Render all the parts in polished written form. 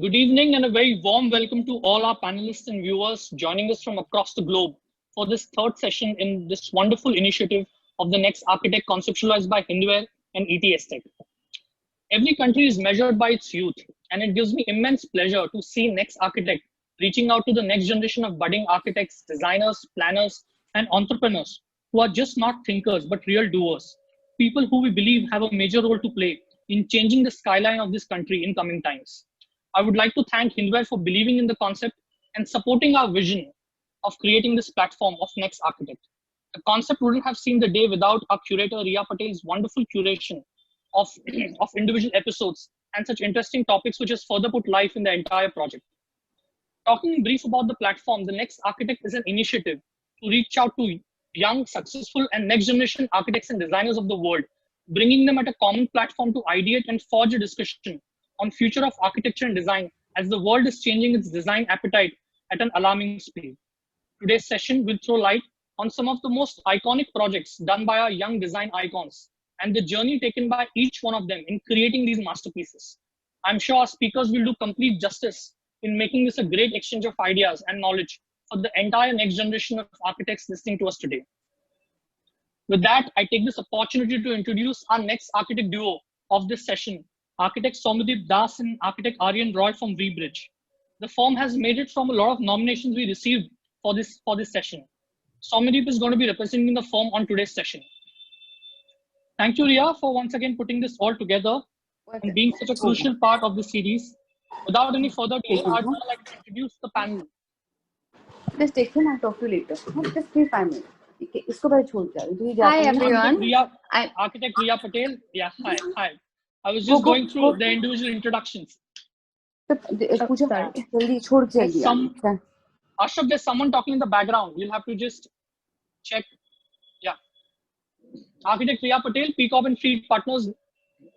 Good evening and a very warm welcome to all our panelists and viewers joining us from across the globe for this third session in this wonderful initiative of the Next Architect conceptualized by Hindware and Acetech. Every country is measured by its youth, and it gives me immense pleasure to see Next Architect reaching out to the next generation of budding architects, designers, planners, and entrepreneurs who are just not thinkers but real doers, people who we believe have a major role to play in changing the skyline of this country in coming times. I would like to thank Hindware for believing in the concept and supporting our vision of creating this platform of Next Architect. The concept wouldn't have seen the day without our curator Riya Patel's wonderful curation of, of individual episodes and such interesting topics which has further put life in the entire project. Talking in brief about the platform, the Next Architect is an initiative to reach out to young, successful, and next generation architects and designers of the world, bringing them at a common platform to ideate and forge a discussion on future of architecture and design as the world is changing its design appetite at an alarming speed. Today's session will throw light on some of the most iconic projects done by our young design icons and the journey taken by each one of them in creating these masterpieces. I'm sure our speakers will do complete justice in making this a great exchange of ideas and knowledge for the entire next generation of architects listening to us today. With that, I take this opportunity to introduce our next architect duo of this session, architect Soumyadeep Das and architect Aryan Roy from VBridge. The firm has made it from a lot of nominations we received for this session. Soumyadeep is going to be representing the firm on today's session. Thank you, Riya, for once again putting this all together and being such a crucial part of the series. Without any further delay, I'd like to introduce the panel. Just take him, I'll talk to you later. Just give 5 minutes. Hi everyone. Architect Riya Patel. Yeah, hi. I was just going through the individual introductions. Ashraf, there's someone talking in the background. You'll have to just check. Yeah. Architect Riya Patel, Peacock and Fried Partners.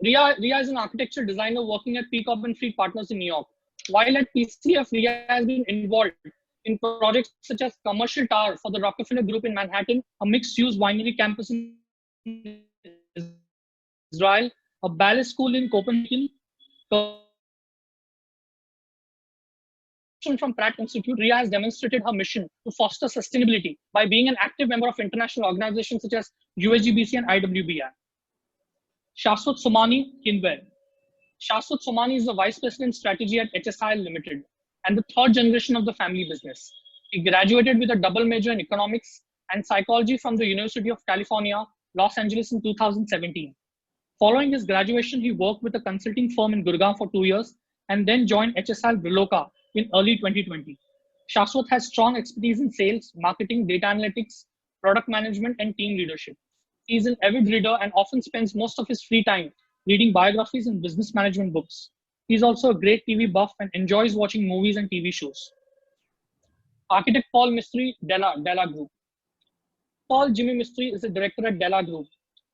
Riya is an architectural designer working at Peacock and Fried Partners in New York. While at PCF, Riya has been involved in projects such as Commercial Tower for the Rockefeller Group in Manhattan, a mixed-use winery campus in Israel, a ballet school in Copenhagen. From Pratt Institute, Riya has demonstrated her mission to foster sustainability by being an active member of international organizations such as USGBC and IWBR. Shashwat Somani, Hindware. Shashwat Somani is the Vice President Strategy at HSIL Limited and the third generation of the family business. He graduated with a double major in economics and psychology from the University of California, Los Angeles in 2017. Following his graduation, he worked with a consulting firm in Gurgaon for 2 years and then joined HSIL Briloka in early 2020. Shashwat has strong expertise in sales, marketing, data analytics, product management, and team leadership. He is an avid reader and often spends most of his free time reading biographies and business management books. He is also a great TV buff and enjoys watching movies and TV shows. Architect Paul Mistry, Della Group. Paul Jimmy Mistry is the director at Della Group.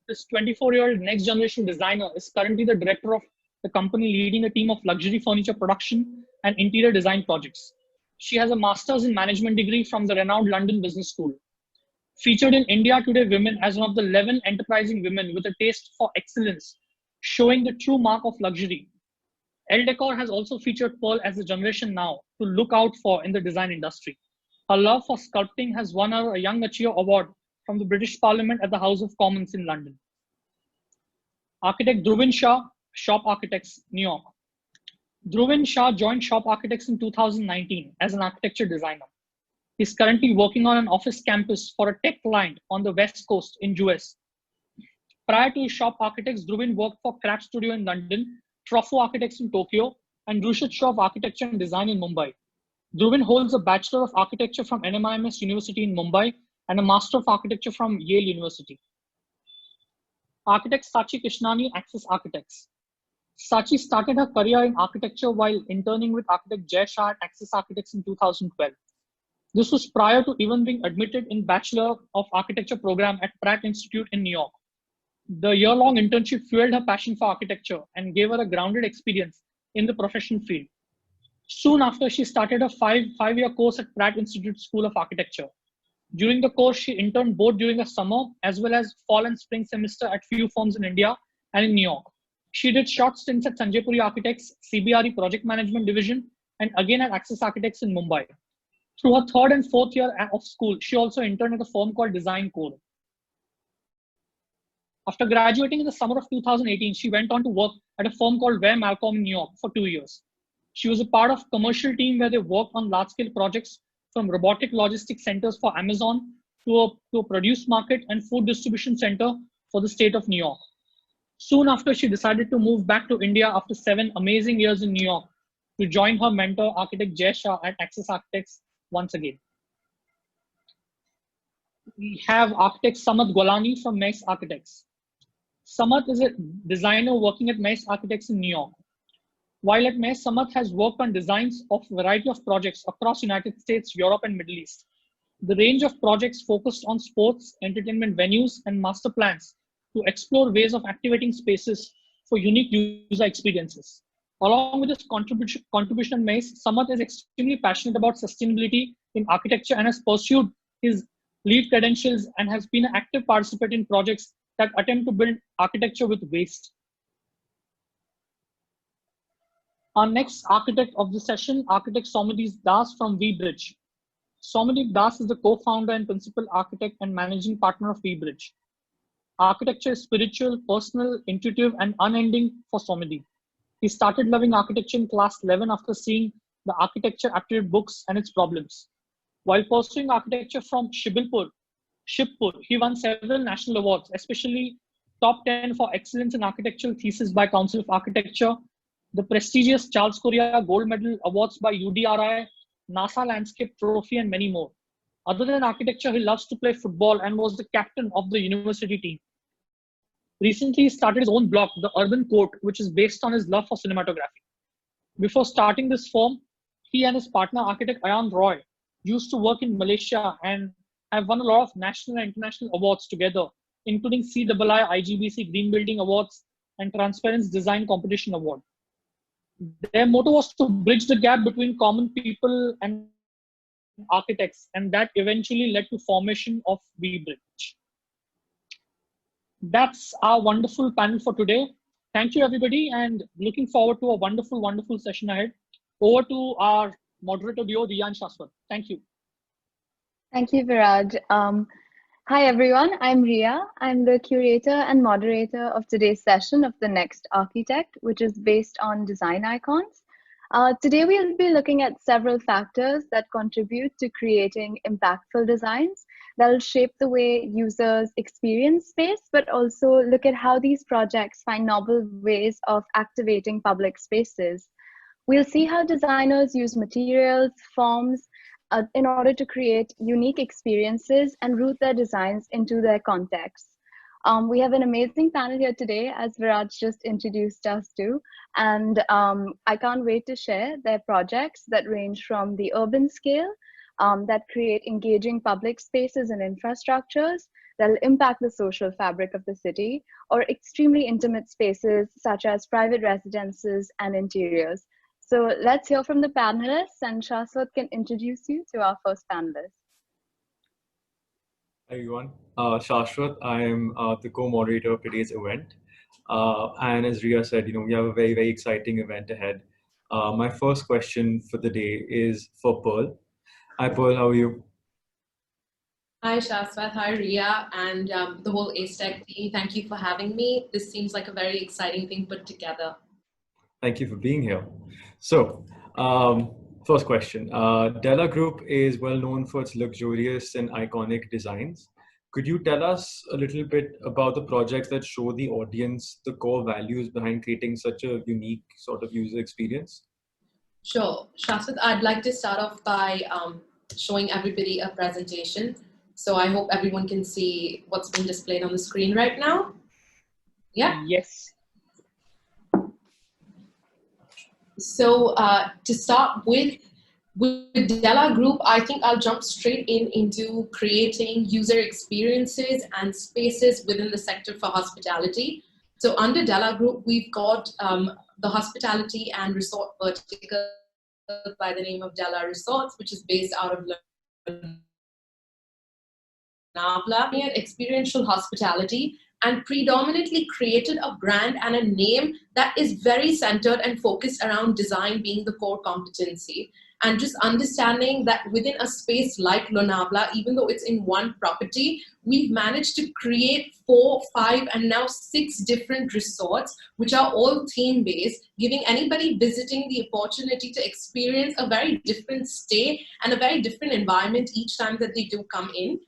This 24-year-old next generation designer is currently the director of the company leading a team of luxury furniture production and interior design projects. She has a master's in management degree from the renowned London Business School. Featured in India Today Women as one of the 11 enterprising women with a taste for excellence, showing the true mark of luxury. Elle Decor has also featured Pearl as a generation now to look out for in the design industry. Her love for sculpting has won her a Young Achiever Award from the British Parliament at the House of Commons in London. Architect Dhruvin Shah, Shop Architects, New York. Dhruvin Shah joined Shop Architects in 2019 as an architecture designer. He's currently working on an office campus for a tech client on the West Coast in US. Prior to Shop Architects, Dhruvin worked for Craft Studio in London, Trofo Architects in Tokyo, and Rushit Shaw of Architecture and Design in Mumbai. Dhruvin holds a Bachelor of Architecture from NMIMS University in Mumbai and a Master of Architecture from Yale University. Architect Sachi Krishnani, Axis Architects. Sachi started her career in architecture while interning with architect Jay Shah at Axis Architects in 2012. This was prior to even being admitted in Bachelor of Architecture program at Pratt Institute in New York. The year-long internship fueled her passion for architecture and gave her a grounded experience in the professional field. Soon after, she started a five-year course at Pratt Institute School of Architecture. During the course, she interned both during the summer as well as fall and spring semester at few firms in India and in New York. She did short stints at Sanjay Puri Architects, CBRE Project Management Division, and again at Access Architects in Mumbai. Through her third and fourth year of school, she also interned at a firm called Design Code. After graduating in the summer of 2018, she went on to work at a firm called Ware Malcolm in New York for 2 years. She was a part of a commercial team where they worked on large-scale projects from robotic logistics centers for Amazon to a produce market and food distribution center for the state of New York. Soon after, she decided to move back to India after 7 amazing years in New York to join her mentor, architect Jay Shah at Access Architects once again. We have architect Samat Golani from Mess Architects. Samat is a designer working at Mess Architects in New York. While at Mess, Samat has worked on designs of a variety of projects across United States, Europe, and Middle East. The range of projects focused on sports, entertainment venues, and master plans to explore ways of activating spaces for unique user experiences. Along with his contribution at Mess, Samat is extremely passionate about sustainability in architecture and has pursued his LEED credentials and has been an active participant in projects that attempt to build architecture with waste. Our next architect of the session, architect Soumyadeep Das from VBridge. Soumyadeep Das is the co-founder and principal architect and managing partner of VBridge. Architecture is spiritual, personal, intuitive, and unending for Soumyadeep. He started loving architecture in class 11 after seeing the architecture aptitude books and its problems. While pursuing architecture from Shibpur, he won several national awards, especially top 10 for excellence in architectural thesis by Council of Architecture, the prestigious Charles Correa Gold Medal Awards by UDRI, NASA Landscape Trophy, and many more. Other than architecture, he loves to play football and was the captain of the university team. Recently, he started his own blog, The Urban Court, which is based on his love for cinematography. Before starting this firm, he and his partner, architect Ayan Roy, used to work in Malaysia and have won a lot of national and international awards together, including CII IGBC Green Building Awards and Transparency Design Competition Award. Their motto was to bridge the gap between common people and architects, and that eventually led to formation of VBridge. That's our wonderful panel for today. Thank you, everybody, and looking forward to a wonderful, wonderful session ahead. Over to our moderator duo, Riya and Shashwat. Thank you. Thank you, Viraj. Hi, everyone. I'm Riya. I'm the curator and moderator of today's session of The Next Architect, which is based on design icons. Today, we'll be looking at several factors that contribute to creating impactful designs that will shape the way users experience space, but also look at how these projects find novel ways of activating public spaces. We'll see how designers use materials, forms, in order to create unique experiences and root their designs into their context. We have an amazing panel here today, as Viraj just introduced us to, and I can't wait to share their projects that range from the urban scale, that create engaging public spaces and infrastructures that will impact the social fabric of the city, or extremely intimate spaces such as private residences and interiors. So let's hear from the panelists, and Shashwat can introduce you to our first panelist. Hi everyone, Shashwat. I am the co-moderator of today's event. And as Riya said, we have a very, very exciting event ahead. My first question for the day is for Pearl. Hi Pearl, how are you? Hi Shashwat, hi Riya, and the whole Acetech team. Thank you for having me. This seems like a very exciting thing put together. Thank you for being here. So, first question. Della Group is well known for its luxurious and iconic designs. Could you tell us a little bit about the projects that show the audience the core values behind creating such a unique sort of user experience? Sure. Shashwat, I'd like to start off by showing everybody a presentation. So I hope everyone can see what's being displayed on the screen right now. Yeah? Yes. So to start with Della Group, I think I'll jump straight into creating user experiences and spaces within the sector for hospitality. So under Della Group, we've got the hospitality and resort vertical by the name of Della Resorts, which is based out of Navla, experiential hospitality and predominantly created a brand and a name that is very centered and focused around design being the core competency. And just understanding that within a space like Lonavala, even though it's in one property, we've managed to create 4, 5, and now 6 different resorts, which are all theme-based, giving anybody visiting the opportunity to experience a very different stay and a very different environment each time that they do come in.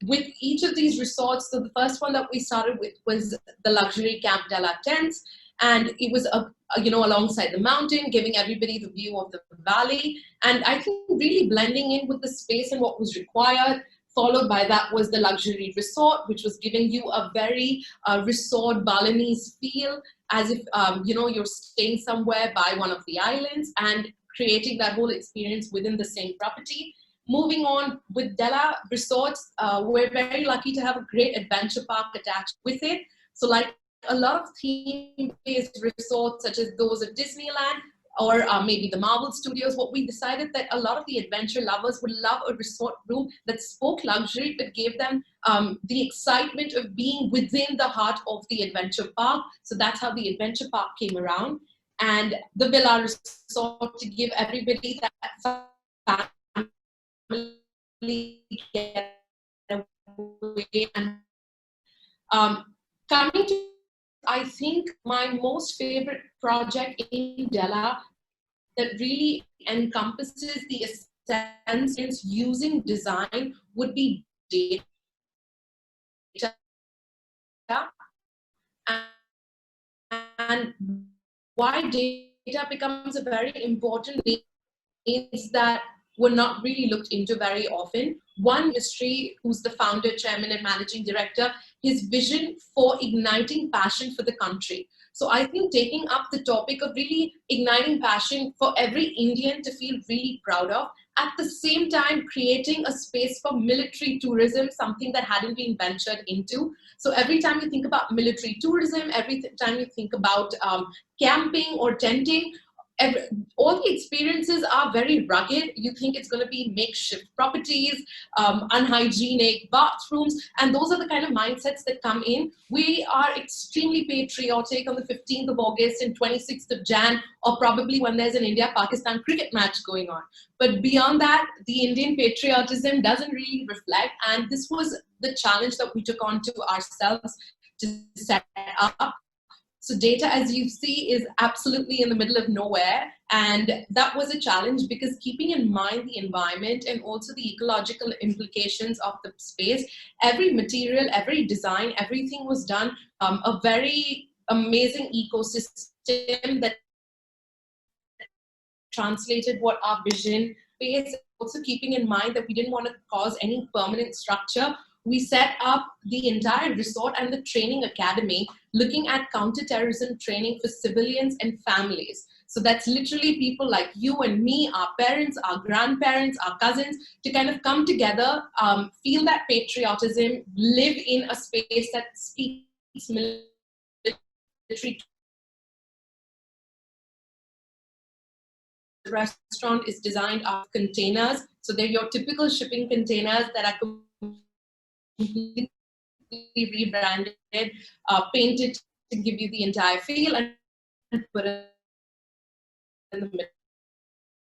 With each of these resorts, so the first one that we started with was the luxury Camp Della tents, and it was alongside the mountain, giving everybody the view of the valley, and I think really blending in with the space and what was required. Followed by that was the luxury resort, which was giving you a very resort Balinese feel, as if you're staying somewhere by one of the islands, and creating that whole experience within the same property. Moving on with Della Resorts, we're very lucky to have a great adventure park attached with it. So like a lot of theme-based resorts, such as those at Disneyland, or maybe the Marvel Studios, what we decided that a lot of the adventure lovers would love a resort room that spoke luxury, but gave them the excitement of being within the heart of the adventure park. So that's how the adventure park came around. And the Villa Resort to give everybody that family getaway. And coming to, I think my most favorite project in Della that really encompasses the essence using design would be data. And why data becomes a very important thing is that we're not really looked into very often. One ministry, who's the founder, chairman, and managing director, his vision for igniting passion for the country. So I think taking up the topic of really igniting passion for every Indian to feel really proud of, at the same time creating a space for military tourism, something that hadn't been ventured into. So every time you think about military tourism, every time you think about camping or tenting, all the experiences are very rugged. You think it's going to be makeshift properties, unhygienic bathrooms, and those are the kind of mindsets that come in. We are extremely patriotic on the 15th of August and 26th of Jan, or probably when there's an India-Pakistan cricket match going on. But beyond that, the Indian patriotism doesn't really reflect, and this was the challenge that we took on to ourselves to set up. So data, as you see, is absolutely in the middle of nowhere. And that was a challenge because keeping in mind the environment and also the ecological implications of the space, every material, every design, everything was done a very amazing ecosystem that translated what our vision is. Also keeping in mind that we didn't want to cause any permanent structure. We set up the entire resort and the training academy looking at counterterrorism training for civilians and families. So that's literally people like you and me, our parents, our grandparents, our cousins, to kind of come together, feel that patriotism, live in a space that speaks military. The restaurant is designed out of containers. So they're your typical shipping containers that are completely rebranded, painted to give you the entire feel, and put it in the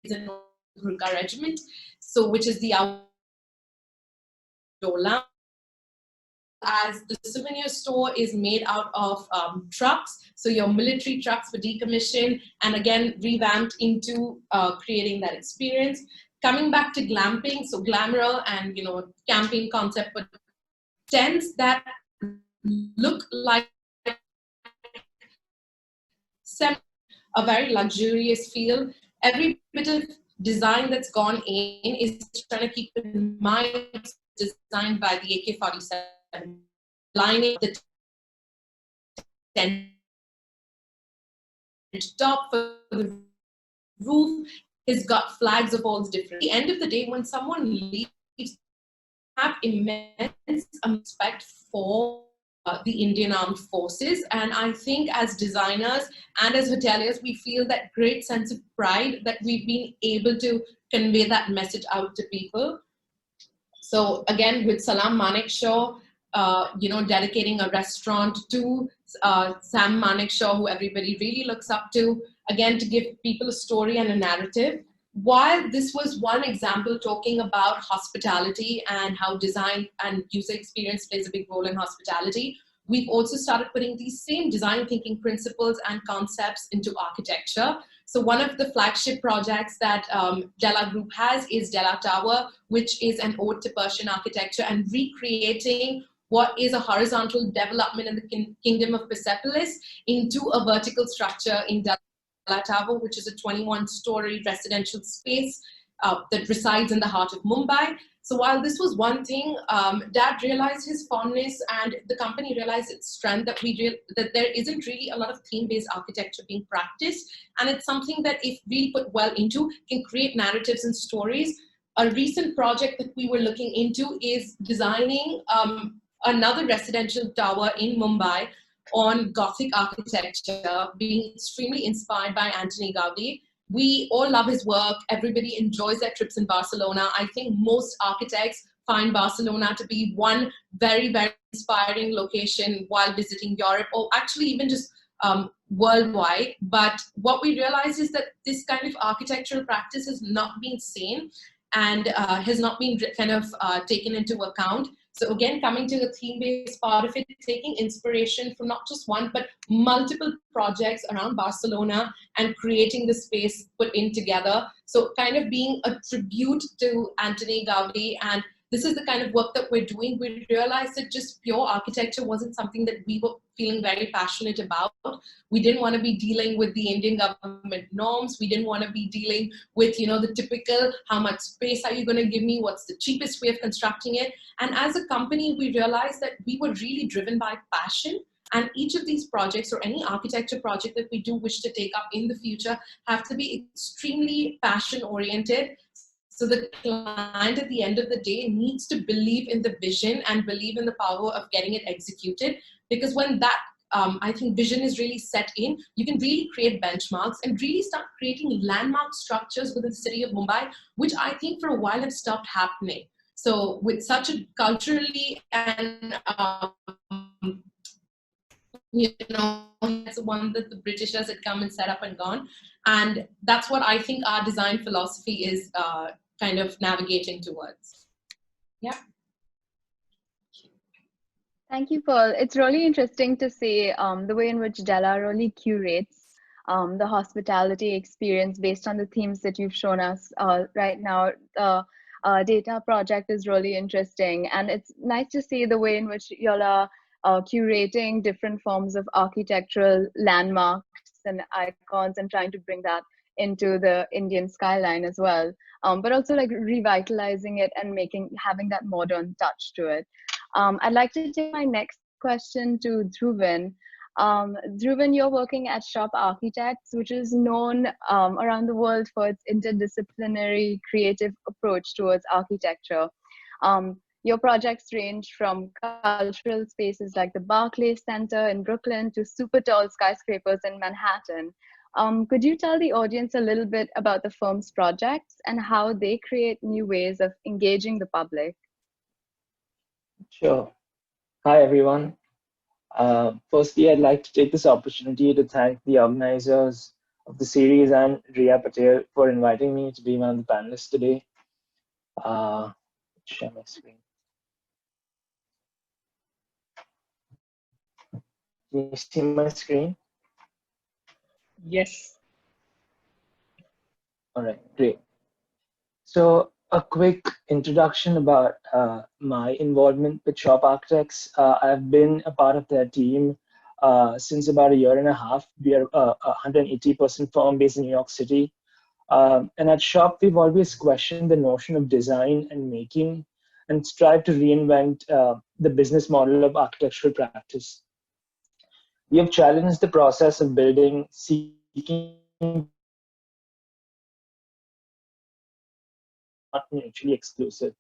middle Gurkha regiment, so which is the outdoor lounge. As the souvenir store is made out of trucks, so your military trucks were decommissioned and again revamped into creating that experience. Coming back to glamping, so glamour and camping concept, but tents that look like a very luxurious feel. Every bit of design that's gone in is trying to keep in mind it's designed by the AK-47. Lining the tent top for the roof has got flags of all different. At the end of the day, when someone leaves, have immense respect for the Indian Armed Forces, and I think as designers and as hoteliers, we feel that great sense of pride that we've been able to convey that message out to people. So again, with Salam Manekshaw, dedicating a restaurant to Sam Manekshaw, who everybody really looks up to, again, to give people a story and a narrative. While this was one example talking about hospitality and how design and user experience plays a big role in hospitality, we've also started putting these same design thinking principles and concepts into architecture. So one of the flagship projects that Della Group has is Della Tower, which is an ode to Persian architecture and recreating what is a horizontal development in the kingdom of Persepolis into a vertical structure in Della Tower, which is a 21-story residential space that resides in the heart of Mumbai. So while this was one thing, Dad realized his fondness and the company realized its strength, that there isn't really a lot of theme-based architecture being practiced. And it's something that if really put well into, can create narratives and stories. A recent project that we were looking into is designing another residential tower in Mumbai on Gothic architecture, being extremely inspired by Antoni Gaudi. We all love his work. Everybody enjoys their trips in Barcelona. I think most architects find Barcelona to be one very, very inspiring location while visiting Europe, or actually even just worldwide. But what we realize is that this kind of architectural practice has not been seen and has not been kind of taken into account. So again, coming to the theme-based part of it, taking inspiration from not just one, but multiple projects around Barcelona and creating the space put in together. So kind of being a tribute to Antoni Gaudi, and this is the kind of work that we're doing. We realized that just pure architecture wasn't something that we were feeling very passionate about. We didn't want to be dealing with the Indian government norms. We didn't want to be dealing with, the typical, how much space are you going to give me? What's the cheapest way of constructing it? And as a company, we realized that we were really driven by passion. And each of these projects, or any architecture project that we do wish to take up in the future, have to be extremely passion oriented. So the client at the end of the day needs to believe in the vision and believe in the power of getting it executed. Because when that, I think, vision is really set in, you can really create benchmarks and really start creating landmark structures within the city of Mumbai, which I think for a while have stopped happening. So with such a culturally and, it's one that the Britishers had come and set up and gone. And that's what I think our design philosophy is kind of navigating towards. Yeah. Thank you, Pearl. It's really interesting to see the way in which Della really curates the hospitality experience based on the themes that you've shown us right now. Data project is really interesting, and it's nice to see the way in which y'all are curating different forms of architectural landmarks and icons and trying to bring that into the Indian skyline as well, but also like revitalizing it and having that modern touch to it. I'd like to take my next question to Dhruvan. Dhruvan, you're working at Shop Architects, which is known around the world for its interdisciplinary creative approach towards architecture. Your projects range from cultural spaces like the Barclays Center in Brooklyn to super tall skyscrapers in Manhattan. Could you tell the audience a little bit about the firm's projects and how they create new ways of engaging the public? Sure. Hi, everyone. Firstly, I'd like to take this opportunity to thank the organizers of the series and Riya Patel for inviting me to be one of the panelists today. Share my screen. Can you see my screen? Yes. All right, great. So a quick introduction about my involvement with Shop Architects. I've been a part of their team since about a year and a half. We are a 180-person firm based in New York City. And at Shop, we've always questioned the notion of design and making and strive to reinvent the business model of architectural practice. We have challenged the process of building, seeking not mutually exclusive.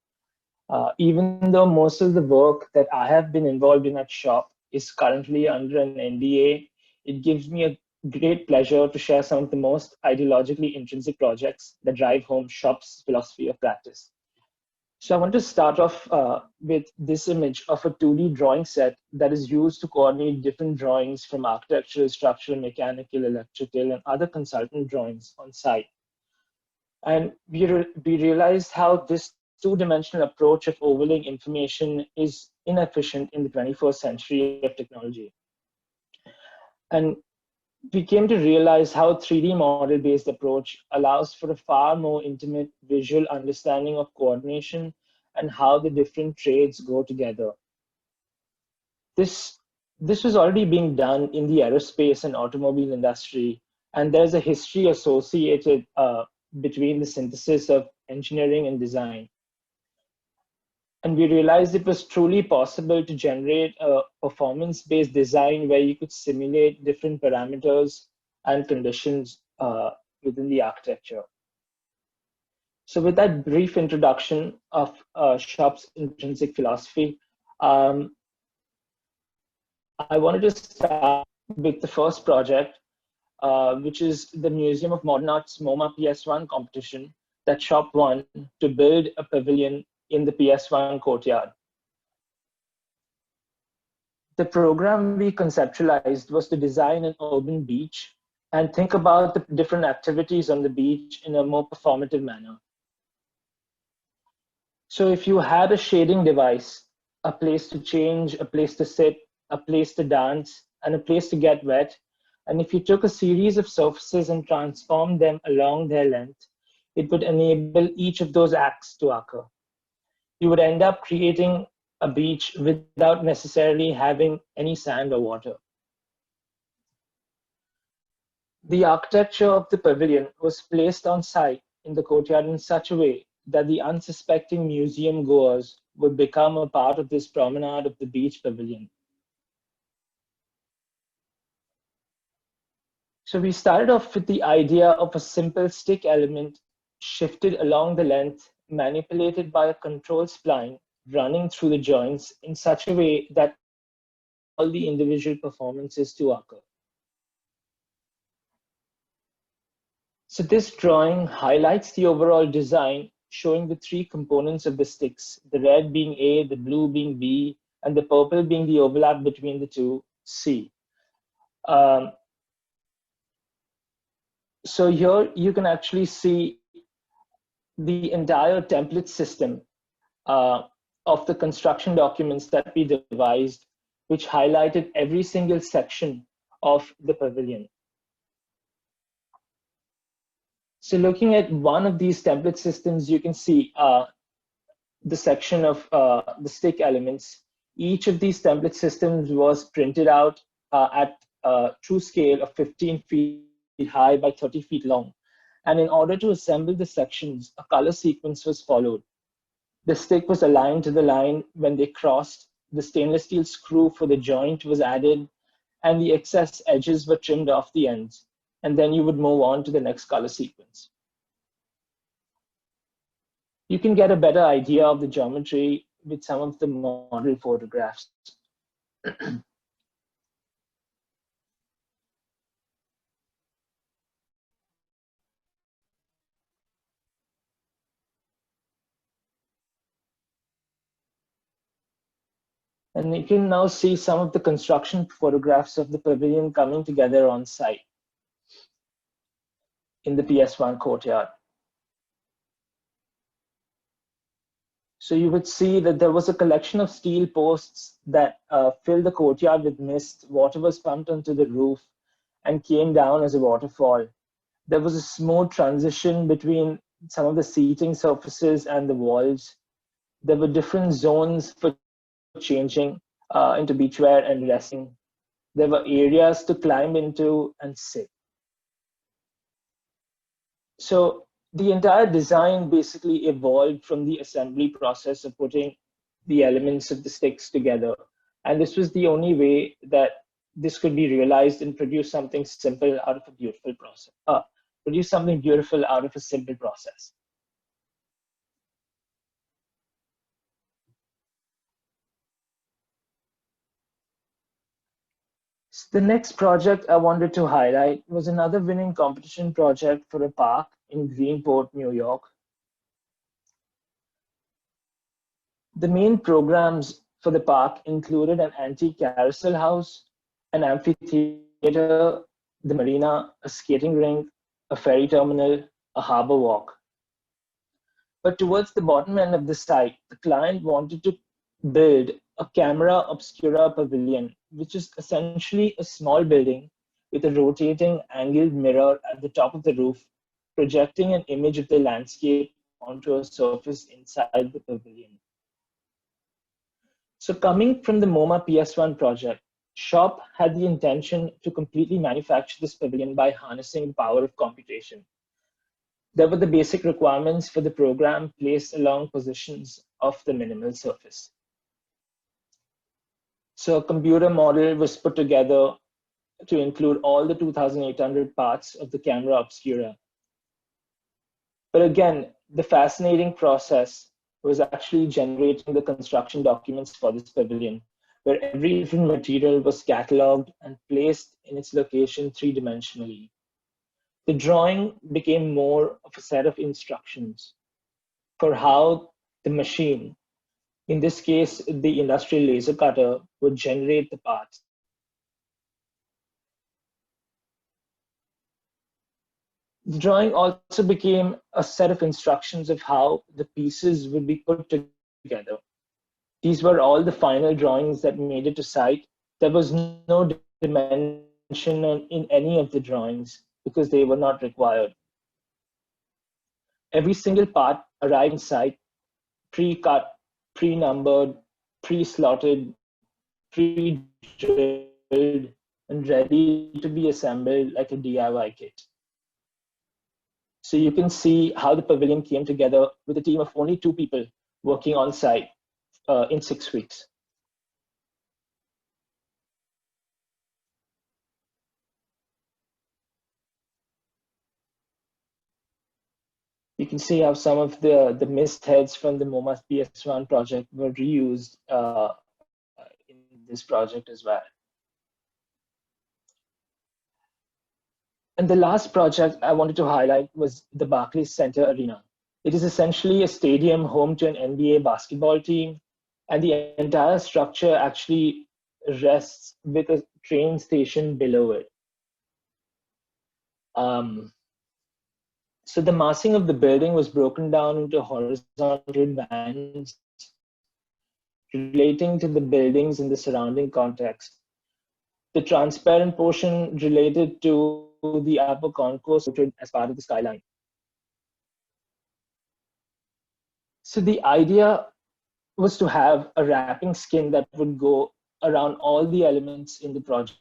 Even though most of the work that I have been involved in at Shop is currently under an NDA, it gives me a great pleasure to share some of the most ideologically intrinsic projects that drive home Shop's philosophy of practice. So I want to start off with this image of a 2D drawing set that is used to coordinate different drawings from architectural, structural, mechanical, electrical, and other consultant drawings on site. And we realized how this two-dimensional approach of overlaying information is inefficient in the 21st century of technology. And we came to realize how 3D model-based approach allows for a far more intimate visual understanding of coordination and how the different trades go together. This was already being done in the aerospace and automobile industry, and there's a history associated between the synthesis of engineering and design. And we realized it was truly possible to generate a performance-based design where you could simulate different parameters and conditions within the architecture. So with that brief introduction of Shop's intrinsic philosophy, I wanted to start with the first project, which is the Museum of Modern Art's MoMA PS1 competition that Shop won to build a pavilion in the PS1 courtyard. The program we conceptualized was to design an urban beach and think about the different activities on the beach in a more performative manner. So if you had a shading device, a place to change, a place to sit, a place to dance, and a place to get wet, and if you took a series of surfaces and transformed them along their length, it would enable each of those acts to occur. You would end up creating a beach without necessarily having any sand or water. The architecture of the pavilion was placed on site in the courtyard in such a way that the unsuspecting museum goers would become a part of this promenade of the beach pavilion. So we started off with the idea of a simple stick element shifted along the length, manipulated by a control spline running through the joints in such a way that all the individual performances to occur. So this drawing highlights the overall design, showing the three components of the sticks, the red being A, the blue being B, and the purple being the overlap between the two, C. So here you can actually see the entire template system of the construction documents that we devised, which highlighted every single section of the pavilion. So looking at one of these template systems, you can see the section of the stick elements. Each of these template systems was printed out at a true scale of 15 feet high by 30 feet long. And in order to assemble the sections, a color sequence was followed. The stick was aligned to the line when they crossed, the stainless steel screw for the joint was added, and the excess edges were trimmed off the ends. And then you would move on to the next color sequence. You can get a better idea of the geometry with some of the model photographs. And you can now see some of the construction photographs of the pavilion coming together on site in the PS1 courtyard. So you would see that there was a collection of steel posts that filled the courtyard with mist. Water was pumped onto the roof and came down as a waterfall. There was a smooth transition between some of the seating surfaces and the walls. There were different zones for changing into beachwear and resting. There were areas to climb into and sit. So the entire design basically evolved from the assembly process of putting the elements of the sticks together. And this was the only way that this could be realized and produce something simple out of a beautiful process. Produce something beautiful out of a simple process. The next project I wanted to highlight was another winning competition project for a park in Greenport, New York. The main programs for the park included an anti-carousel house, an amphitheater, the marina, a skating rink, a ferry terminal, a harbor walk. But towards the bottom end of the site, the client wanted to build a camera obscura pavilion, which is essentially a small building with a rotating angled mirror at the top of the roof, projecting an image of the landscape onto a surface inside the pavilion. So coming from the MoMA PS1 project, Shop had the intention to completely manufacture this pavilion by harnessing the power of computation. There were the basic requirements for the program placed along positions of the minimal surface. So a computer model was put together to include all the 2,800 parts of the camera obscura. But again, the fascinating process was actually generating the construction documents for this pavilion, where every different material was cataloged and placed in its location three-dimensionally. The drawing became more of a set of instructions for how the machine, in this case, the industrial laser cutter, would generate the parts. The drawing also became a set of instructions of how the pieces would be put together. These were all the final drawings that made it to site. There was no dimension in any of the drawings because they were not required. Every single part arrived in site, pre-cut, pre-numbered, pre-slotted, pre-drilled, and ready to be assembled like a DIY kit. So you can see how the pavilion came together with a team of only 2 people working on site in 6 weeks. You can see how some of the mist heads from the MoMA PS1 project were reused in this project as well. And the last project I wanted to highlight was the Barclays Center Arena. It is essentially a stadium home to an NBA basketball team, and the entire structure actually rests with a train station below it. So the massing of the building was broken down into horizontal bands relating to the buildings in the surrounding context. The transparent portion related to the upper concourse as part of the skyline. So the idea was to have a wrapping skin that would go around all the elements in the project.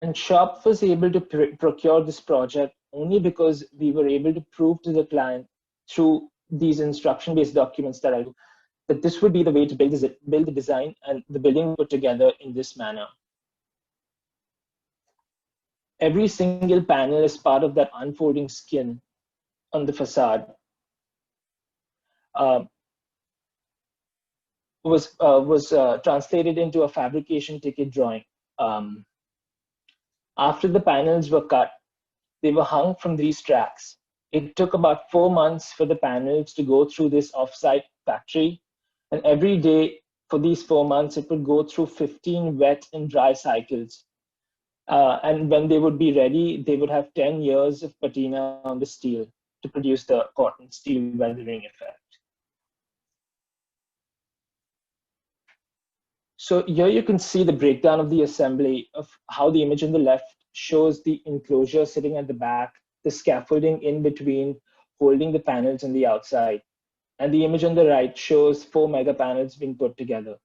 And Shop was able to procure this project only because we were able to prove to the client through these instruction-based documents that this would be the way to build the design and the building put together in this manner. Every single panel is part of that unfolding skin on the facade. Was translated into a fabrication ticket drawing. After the panels were cut, they were hung from these tracks. It took about 4 months for the panels to go through this offsite factory. And every day for these 4 months, it would go through 15 wet and dry cycles. And when they would be ready, they would have 10 years of patina on the steel to produce the cotton steel weathering effect. So here you can see the breakdown of the assembly of how the image on the left shows the enclosure sitting at the back, the scaffolding in between holding the panels on the outside. And the image on the right shows 4 mega panels being put together.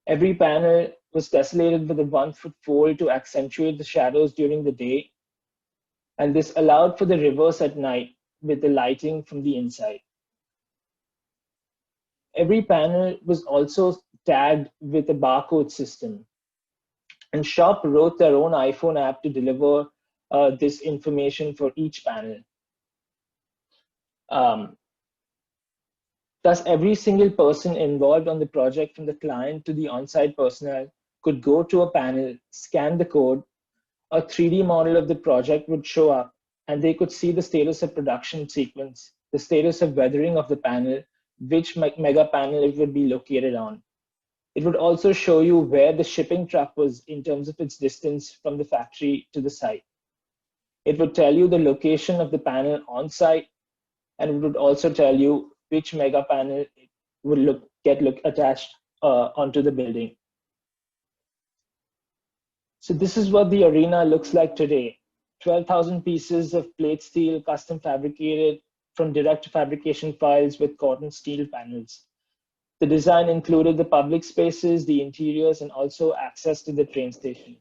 Every panel was tessellated with a 1-foot fold to accentuate the shadows during the day. And this allowed for the reverse at night with the lighting from the inside. Every panel was also tagged with a barcode system. And Shop wrote their own iPhone app to deliver this information for each panel. Thus, every single person involved on the project, from the client to the on-site personnel, could go to a panel, scan the code, a 3D model of the project would show up, and they could see the status of production sequence the status of weathering of the panel, which mega panel it would be located on. It would also show you where the shipping truck was in terms of its distance from the factory to the site. It would tell you the location of the panel on site, and it would also tell you which mega panel would get attached onto the building. So this is what the arena looks like today. 12,000 pieces of plate steel custom fabricated from direct fabrication files with cotton steel panels. The design included the public spaces, the interiors, and also access to the train station.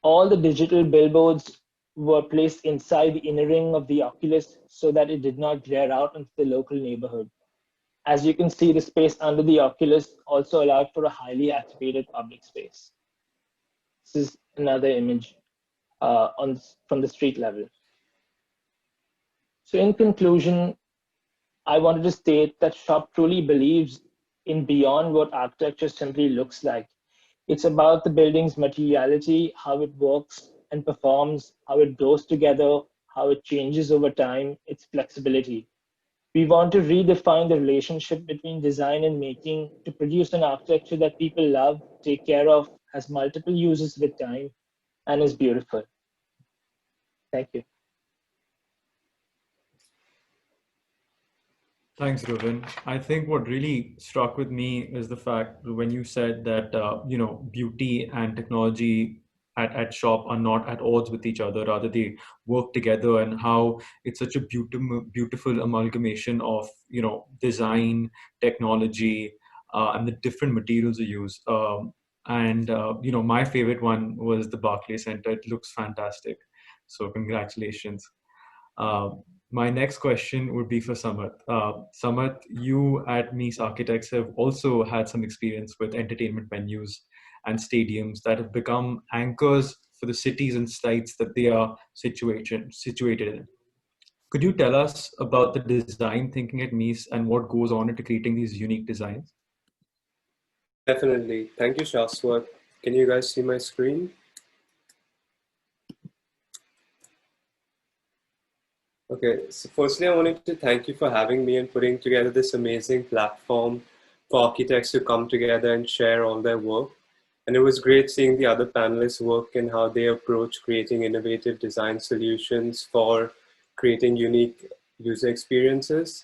All the digital billboards were placed inside the inner ring of the oculus so that it did not glare out into the local neighborhood. As you can see, the space under the oculus also allowed for a highly activated public space. This is another image from the street level. So in conclusion, I wanted to state that SHOP truly believes in beyond what architecture simply looks like. It's about the building's materiality, how it works and performs, how it goes together, how it changes over time, its flexibility. We want to redefine the relationship between design and making to produce an architecture that people love, take care of, has multiple uses with time, and is beautiful. Thank you. Thanks, Ravin. I think what really struck with me is the fact when you said that beauty and technology at SHOP are not at odds with each other, rather they work together, and how it's such a beautiful amalgamation of design, technology, and the different materials you use. My favorite one was the Barclays Center. It looks fantastic. So congratulations. My next question would be for Samarth. Samarth, you at Nice Architects have also had some experience with entertainment venues and stadiums that have become anchors for the cities and sites that they are situated in. Could you tell us about the design thinking at Nice and what goes on into creating these unique designs? Definitely. Thank you, Shaswat. Can you guys see my screen? Okay, so firstly, I wanted to thank you for having me and putting together this amazing platform for architects to come together and share all their work. And it was great seeing the other panelists' work and how they approach creating innovative design solutions for creating unique user experiences.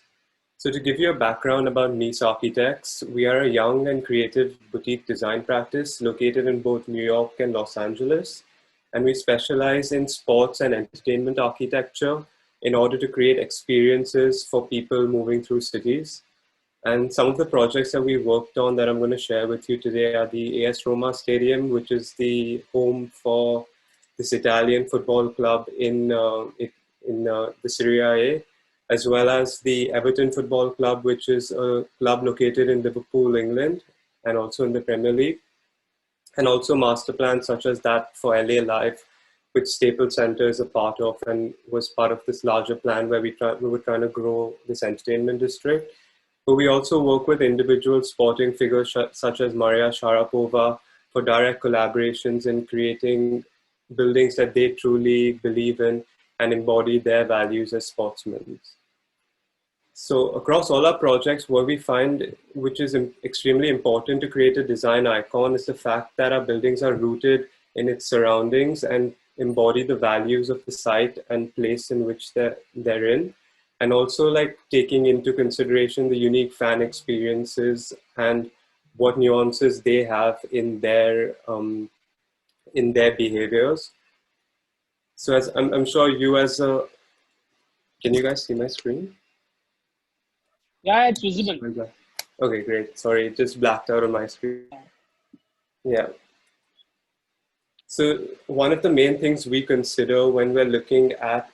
So to give you a background about Nice Architects, we are a young and creative boutique design practice located in both New York and Los Angeles. And we specialize in sports and entertainment architecture in order to create experiences for people moving through cities. And some of the projects that we worked on that I'm going to share with you today are the AS Roma Stadium, which is the home for this Italian football club in the Serie A, as well as the Everton Football Club, which is a club located in Liverpool, England, and also in the Premier League. And also master plans such as that for LA Live, which Staples Center is a part of and was part of this larger plan where we were trying to grow this entertainment district. But we also work with individual sporting figures such as Maria Sharapova for direct collaborations in creating buildings that they truly believe in and embody their values as sportsmen. So across all our projects, what we find, which is extremely important to create a design icon, is the fact that our buildings are rooted in its surroundings and embody the values of the site and place in which they're in. And also like taking into consideration the unique fan experiences and what nuances they have in their behaviors. So as I'm sure you as a, can you guys see my screen? Yeah, it's visible. Okay, great. Sorry, it just blacked out on my screen. Yeah. So one of the main things we consider when we're looking at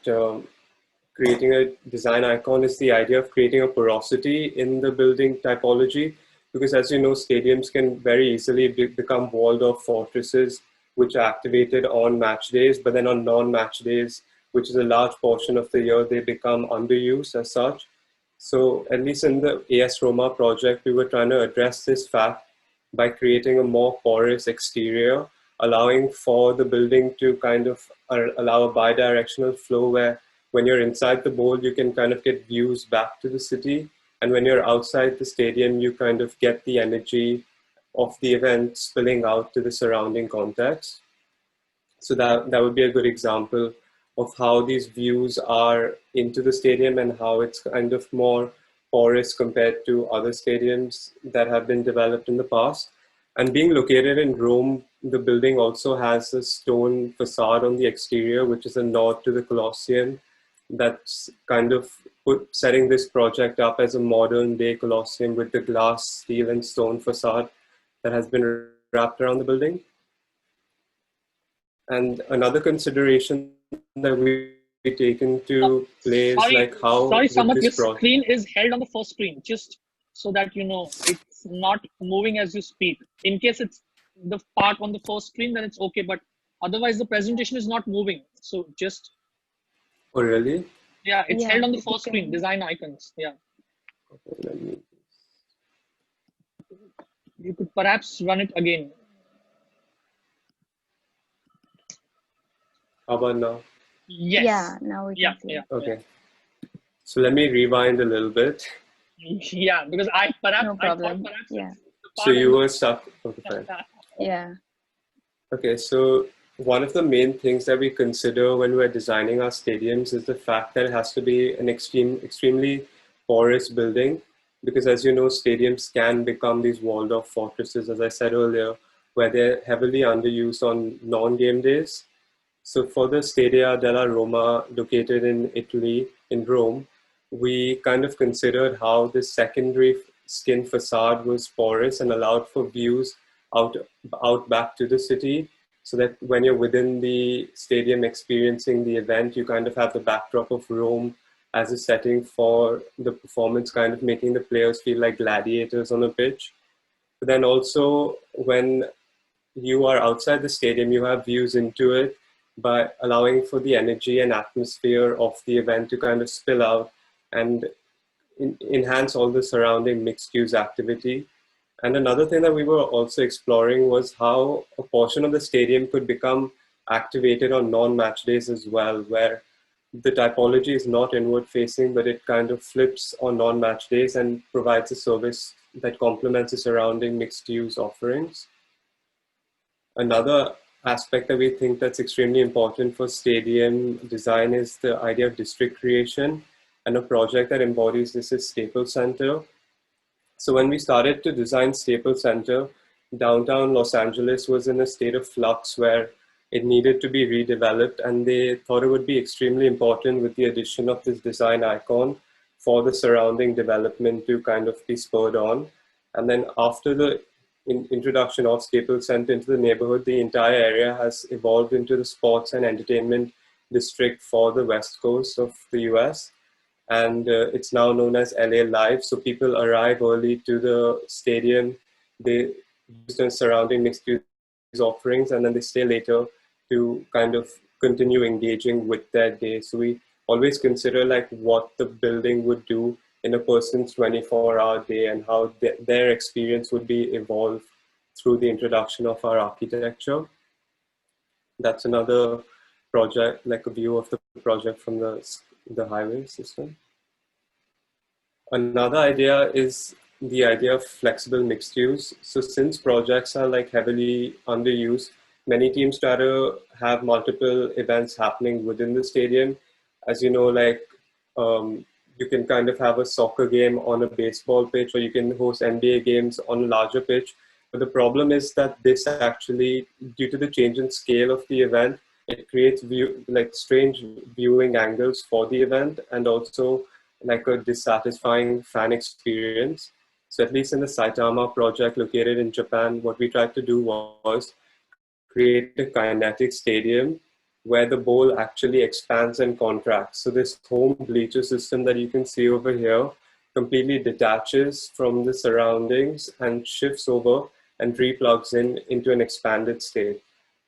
creating a design icon is the idea of creating a porosity in the building typology, because as you know, stadiums can very easily become walled-off fortresses which are activated on match days, but then on non-match days, which is a large portion of the year, they become underused as such. So at least in the AS Roma project, we were trying to address this fact by creating a more porous exterior, allowing for the building to kind of allow a bidirectional flow where when you're inside the bowl, you can kind of get views back to the city. And when you're outside the stadium, you kind of get the energy of the event spilling out to the surrounding context. So that would be a good example of how these views are into the stadium and how it's kind of more porous compared to other stadiums that have been developed in the past. And being located in Rome, the building also has a stone facade on the exterior, which is a nod to the Colosseum. That's kind of setting this project up as a modern day Colosseum with the glass, steel, and stone facade that has been wrapped around the building. And another consideration that we take into play is like how sorry, Samat, your project... screen is held on the first screen, just so that you know it's not moving as you speak. In case it's the part on the first screen, then it's okay, but otherwise the presentation is not moving. So just... Oh, really? Yeah, it's held on the first screen, design icons. Yeah. Okay, let me... You could perhaps run it again. How about now? Yes. Yeah, now we can see. Yeah. Okay. So let me rewind a little bit. Yeah, because I perhaps... No problem. I perhaps yeah. So you were stuck. Okay, fine. Yeah. Okay, so one of the main things that we consider when we're designing our stadiums is the fact that it has to be an extremely porous building, because as you know, stadiums can become these walled-off fortresses, as I said earlier, where they're heavily underused on non-game days. So for the Stadia De La Roma, located in Italy, in Rome, we kind of considered how the secondary skin facade was porous and allowed for views out back to the city, so that when you're within the stadium experiencing the event, you kind of have the backdrop of Rome as a setting for the performance, kind of making the players feel like gladiators on a pitch. But then also when you are outside the stadium, you have views into it by allowing for the energy and atmosphere of the event to kind of spill out and enhance all the surrounding mixed use activity. And another thing that we were also exploring was how a portion of the stadium could become activated on non-match days as well, where the typology is not inward facing, but it kind of flips on non-match days and provides a service that complements the surrounding mixed use offerings. Another aspect that we think that's extremely important for stadium design is the idea of district creation, and a project that embodies this is Staples Center. So when we started to design Staples Center, downtown Los Angeles was in a state of flux where it needed to be redeveloped, and they thought it would be extremely important with the addition of this design icon for the surrounding development to kind of be spurred on. And then after the introduction of Staples Center into the neighborhood, the entire area has evolved into the sports and entertainment district for the West Coast of the US. And it's now known as LA Live. So people arrive early to the stadium, they use the surrounding mixed use offerings, and then they stay later to kind of continue engaging with their day. So we always consider like what the building would do in a person's 24-hour day and how their experience would be evolved through the introduction of our architecture. That's another project, like a view of the project from the highway system. Another idea is the idea of flexible mixed use. So since projects are like heavily underused, many teams try to have multiple events happening within the stadium. As you know, like you can kind of have a soccer game on a baseball pitch, or you can host NBA games on a larger pitch. But the problem is that this actually, due to the change in scale of the event, it creates strange viewing angles for the event, and also like a dissatisfying fan experience. So at least in the Saitama project located in Japan, what we tried to do was create a kinetic stadium where the bowl actually expands and contracts. So this home bleacher system that you can see over here completely detaches from the surroundings and shifts over and replugs into an expanded state.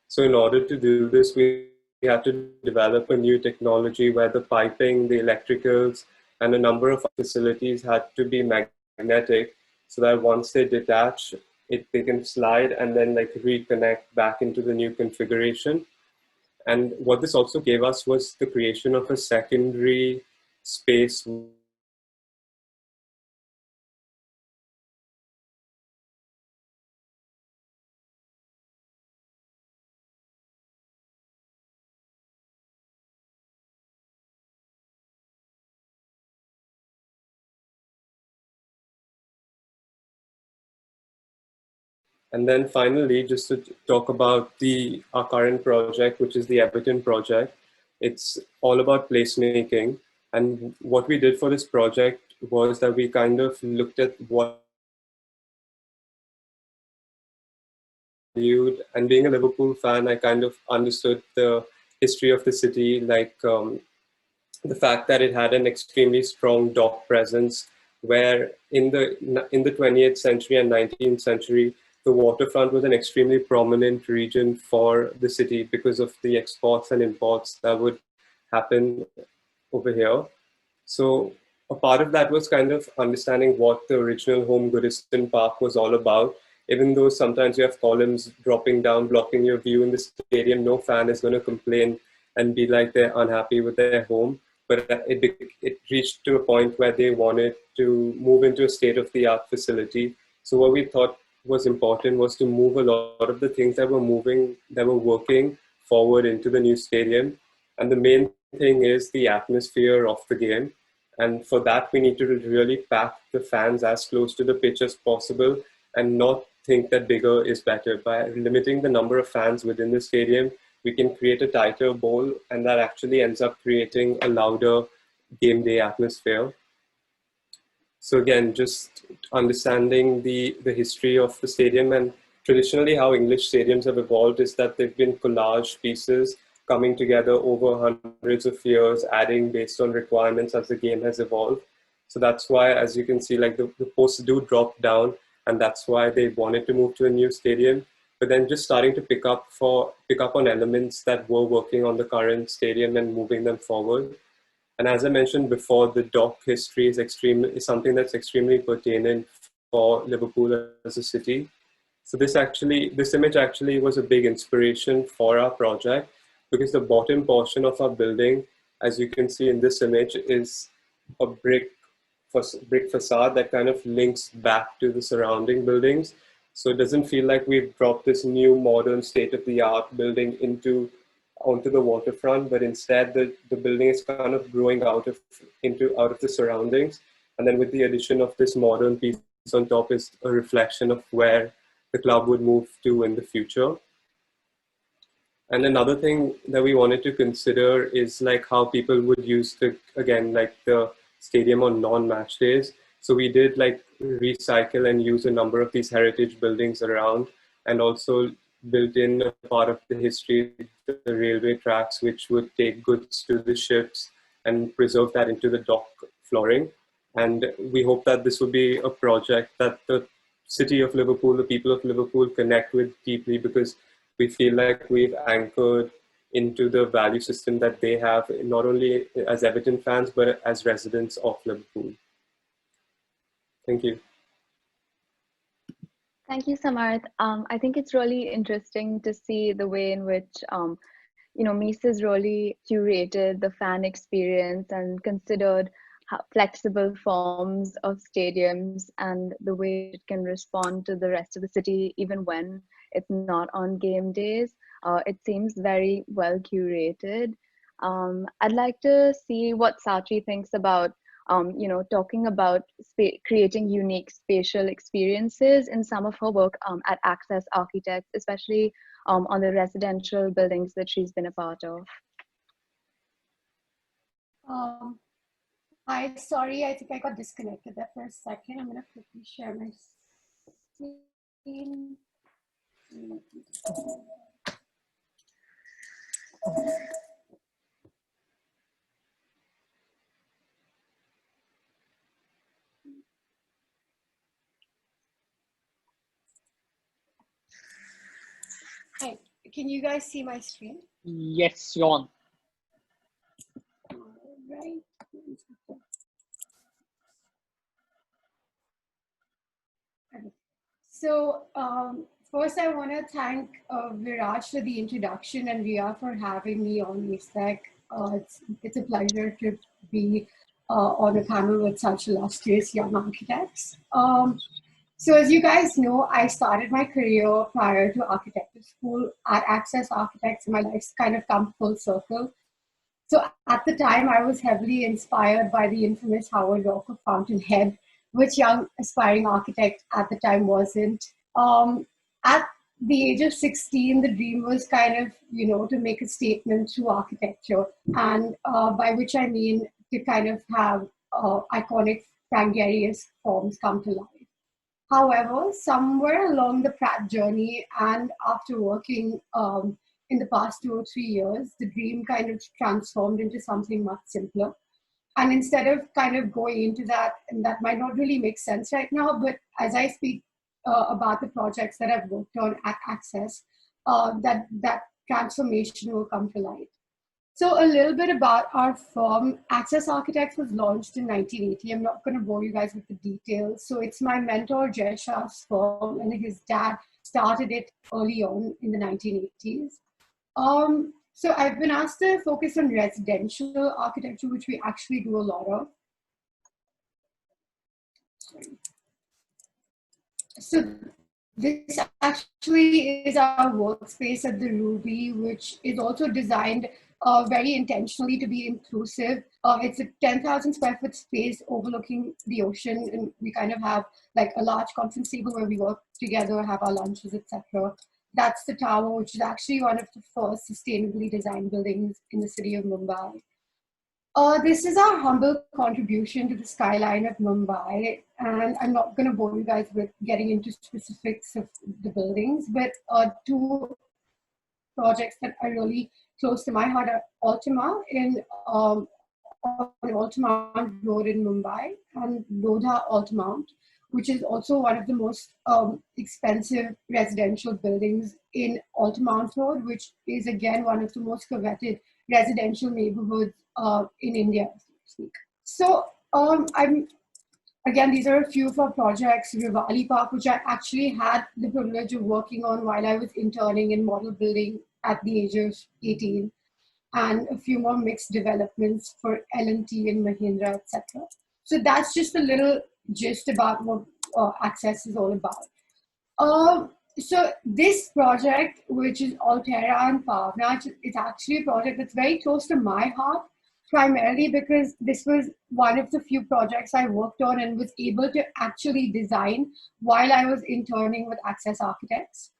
So in order to do this, we had to develop a new technology where the piping, the electricals, and a number of facilities had to be magnetic, so that once they detach, they can slide and then like reconnect back into the new configuration. And what this also gave us was the creation of a secondary space And then finally, just to talk about our current project, which is the Everton project. It's all about placemaking. And what we did for this project was that we kind of looked at what valued, and being a Liverpool fan, I kind of understood the history of the city, like the fact that it had an extremely strong dock presence, where in the 20th century and 19th century, the waterfront was an extremely prominent region for the city because of the exports and imports that would happen over here. So a part of that was kind of understanding what the original home Goodison Park was all about. Even though sometimes you have columns dropping down, blocking your view in the stadium, no fan is going to complain and be like they're unhappy with their home. But it reached to a point where they wanted to move into a state-of-the-art facility. So what we thought was important was to move a lot of the things that were working forward into the new stadium. And the main thing is the atmosphere of the game. And for that, we need to really pack the fans as close to the pitch as possible and not think that bigger is better. By limiting the number of fans within the stadium, we can create a tighter bowl, and that actually ends up creating a louder game day atmosphere. So again, just understanding the history of the stadium, and traditionally how English stadiums have evolved is that they've been collage pieces coming together over hundreds of years, adding based on requirements as the game has evolved. So that's why, as you can see, like the posts do drop down, and that's why they wanted to move to a new stadium. But then just starting to pick up on elements that were working on the current stadium and moving them forward. And as I mentioned before, the dock history is something that's extremely pertinent for Liverpool as a city. So this image actually was a big inspiration for our project, because the bottom portion of our building, as you can see in this image, is a brick facade that kind of links back to the surrounding buildings. So it doesn't feel like we've dropped this new modern state-of-the-art building onto the waterfront, but instead the building is kind of growing out of the surroundings. And then with the addition of this modern piece on top is a reflection of where the club would move to in the future. And another thing that we wanted to consider is like how people would use the stadium on non-match days. So we did like recycle and use a number of these heritage buildings around, and also built in a part of the history, the railway tracks, which would take goods to the ships and preserve that into the dock flooring. And we hope that this will be a project that the city of Liverpool, the people of Liverpool connect with deeply, because we feel like we've anchored into the value system that they have, not only as Everton fans, but as residents of Liverpool. Thank you. Thank you, Samarth. I think it's really interesting to see the way in which, Mises really curated the fan experience and considered flexible forms of stadiums and the way it can respond to the rest of the city, even when it's not on game days. It seems very well curated. I'd like to see what Sachi thinks about talking about creating unique spatial experiences in some of her work at Access Architects, especially on the residential buildings that she's been a part of. Sorry, I think I got disconnected there for a second. I'm going to quickly share my screen. Hi, can you guys see my screen? Yes, you're on. Right. So, of first I want to thank Viraj for the introduction and Ria for having me on Acetech. It's a pleasure to be on a panel with such illustrious young architects. So as you guys know, I started my career prior to architecture school at Access Architects, and my life's kind of come full circle. So at the time, I was heavily inspired by the infamous Howard Rock of Fountainhead, which young aspiring architect at the time wasn't. At the age of 16, the dream was kind of, to make a statement through architecture, and by which I mean to kind of have iconic Frank Gehry-esque forms come to life. However, somewhere along the Pratt journey and after working in the past 2 or 3 years, the dream kind of transformed into something much simpler. And instead of kind of going into that, and that might not really make sense right now, but as I speak about the projects that I've worked on at Access, that transformation will come to light. So a little bit about our firm. Access Architects was launched in 1980. I'm not going to bore you guys with the details. So it's my mentor, Jay Shah's firm, and his dad started it early on in the 1980s. So I've been asked to focus on residential architecture, which we actually do a lot of. So this actually is our workspace at the Ruby, which is also designed very intentionally to be inclusive. It's a 10,000 square foot space overlooking the ocean, and we kind of have like a large conference table where we work together, have our lunches, etc. That's the tower, which is actually one of the first sustainably designed buildings in the city of Mumbai. This is our humble contribution to the skyline of Mumbai, and I'm not going to bore you guys with getting into specifics of the buildings, but two projects that are really close to my heart are Altamount on Altamount Road in Mumbai, and Lodha Altamount, which is also one of the most expensive residential buildings in Altamount Road, which is again one of the most coveted residential neighborhoods in India, so to speak. So again, these are a few of our projects. Rivali Park, which I actually had the privilege of working on while I was interning in model building at the age of 18, and a few more mixed developments for L&T and Mahindra, etc. So that's just a little gist about what Access is all about. So this project, which is Altera and Park, it's actually a project that's very close to my heart, primarily because this was one of the few projects I worked on and was able to actually design while I was interning with Access Architects.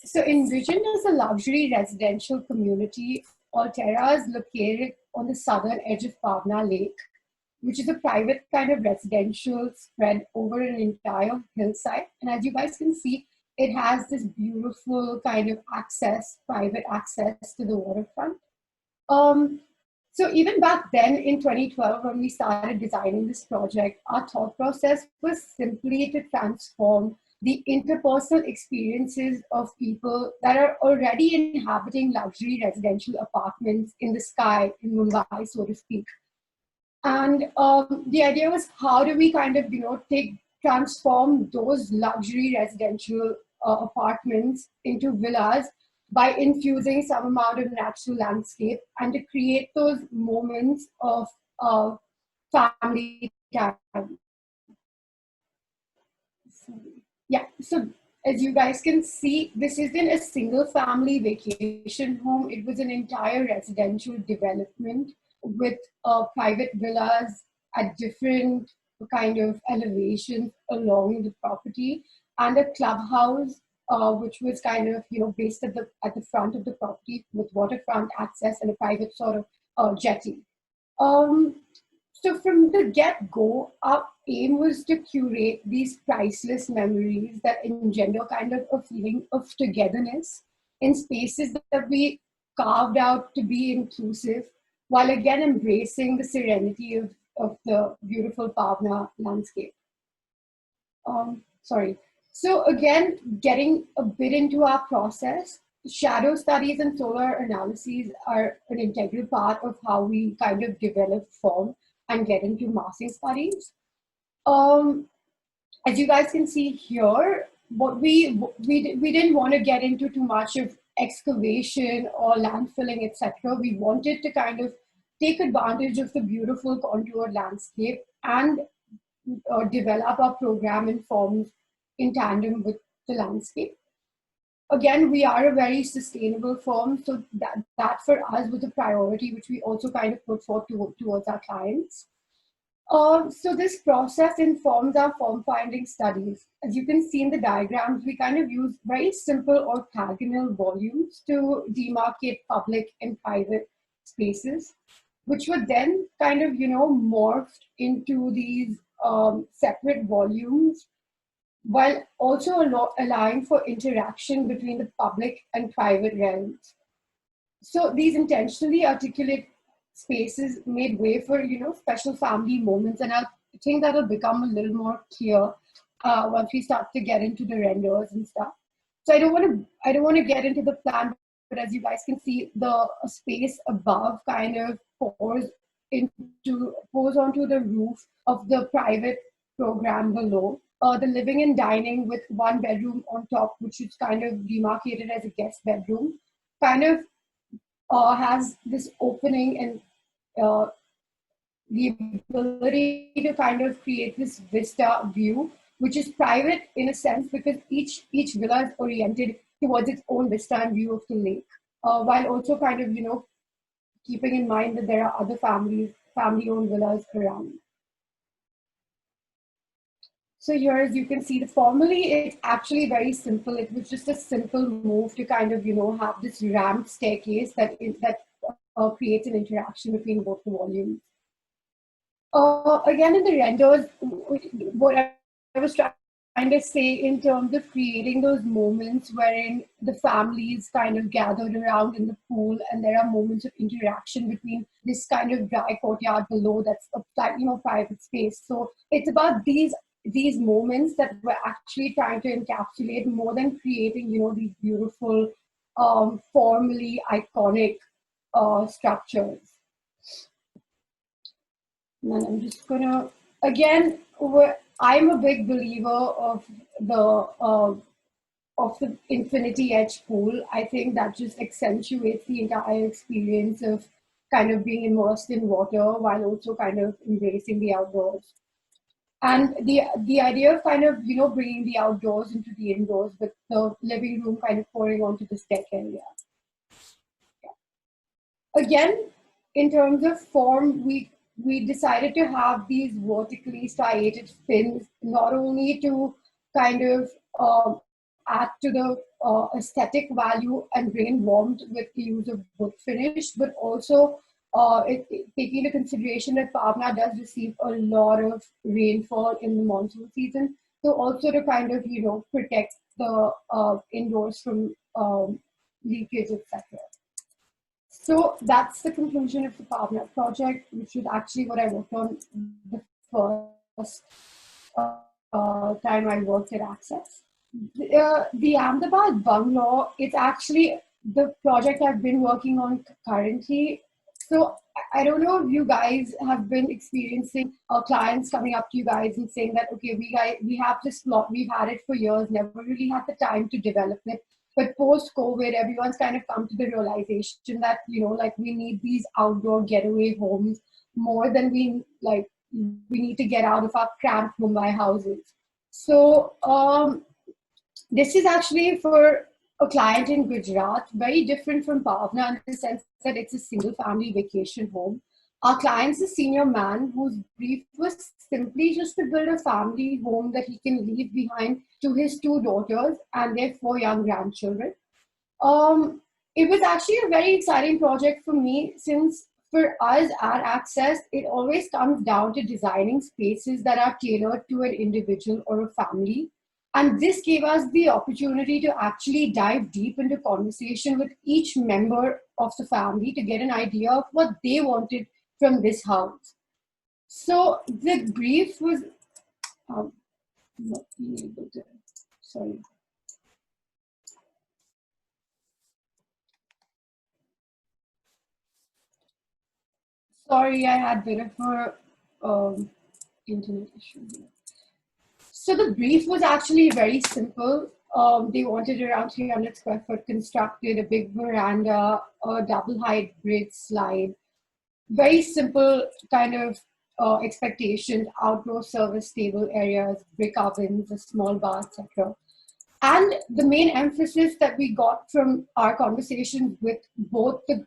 So envisioned as a luxury residential community, Altera is located on the southern edge of Pavna Lake, which is a private kind of residential spread over an entire hillside. And as you guys can see, it has this beautiful kind of private access to the waterfront. So even back then in 2012, when we started designing this project, our thought process was simply to transform the interpersonal experiences of people that are already inhabiting luxury residential apartments in the sky in Mumbai, so to speak. And the idea was, how do we kind of, transform those luxury residential apartments into villas by infusing some amount of natural landscape and to create those moments of family time. Yeah, so as you guys can see, this isn't a single family vacation home. It was an entire residential development with private villas at different kind of elevations along the property, and a clubhouse which was kind of based at the front of the property with waterfront access and a private sort of jetty. So from the get-go, our aim was to curate these priceless memories that engender kind of a feeling of togetherness in spaces that we carved out to be inclusive, while again embracing the serenity of the beautiful Pavna landscape. So again, getting a bit into our process, shadow studies and solar analyses are an integral part of how we kind of develop form and get into massing studies. As you guys can see here, what we didn't want to get into too much of excavation or landfilling, etc. We wanted to kind of take advantage of the beautiful contoured landscape and develop our program in forms in tandem with the landscape. Again, we are a very sustainable firm, so that for us was a priority, which we also kind of put forth towards our clients. So this process informs our form finding studies. As you can see in the diagrams, we kind of use very simple orthogonal volumes to demarcate public and private spaces, which were then kind of, morphed into these separate volumes, while also allowing for interaction between the public and private realms. So these intentionally articulate spaces made way for, special family moments, and I think that'll become a little more clear once we start to get into the renders and stuff. So I don't want to get into the plan, but as you guys can see, the space above kind of pours onto the roof of the private program below. The living and dining with one bedroom on top, which is kind of demarcated as a guest bedroom, kind of has this opening and the ability to kind of create this vista view, which is private in a sense because each villa is oriented towards its own vista and view of the lake, while also kind of, keeping in mind that there are other family-owned villas around. So here, as you can see, formally it's actually very simple. It was just a simple move to kind of, have this ramped staircase that creates an interaction between both the volumes. Again, in the renders, what I was trying to say in terms of creating those moments wherein the families kind of gathered around in the pool and there are moments of interaction between this kind of dry courtyard below that's a private space. So it's about these moments that we're actually trying to encapsulate more than creating, these beautiful, formally iconic structures. And I'm just gonna, again, I'm a big believer of the infinity edge pool. I think that just accentuates the entire experience of kind of being immersed in water while also kind of embracing the outdoors. And the idea of kind of, bringing the outdoors into the indoors with the living room kind of pouring onto this deck area. Yeah. Again, in terms of form, we decided to have these vertically striated fins, not only to kind of add to the aesthetic value and bring in warmth with the use of wood finish, but also taking into consideration that Pavna does receive a lot of rainfall in the monsoon season. So also to kind of, protect the indoors from leakage, etc. So that's the conclusion of the Pavna project, which is actually what I worked on the first time I worked at Access. The Ahmedabad bungalow, it's actually the project I've been working on currently. So I don't know if you guys have been experiencing clients coming up to you guys and saying that, okay, we have this plot, we've had it for years, never really had the time to develop it. But post-COVID, everyone's kind of come to the realization that, we need these outdoor getaway homes more than we need to get out of our cramped Mumbai houses. So this is actually for a client in Gujarat, very different from Bhavna in the sense that it's a single family vacation home. Our client's a senior man whose brief was simply just to build a family home that he can leave behind to his 2 daughters and their 4 young grandchildren. It was actually a very exciting project for me since for us at Access, it always comes down to designing spaces that are tailored to an individual or a family. And this gave us the opportunity to actually dive deep into conversation with each member of the family to get an idea of what they wanted from this house. So the brief was, not being able to, sorry. Sorry, I had a bit of a internet issue here. So the brief was actually very simple. They wanted around 300 square foot constructed, a big veranda, a double height bridge slide. Very simple kind of expectations, outdoor service table areas, brick ovens, a small bar, etc. And the main emphasis that we got from our conversations with both the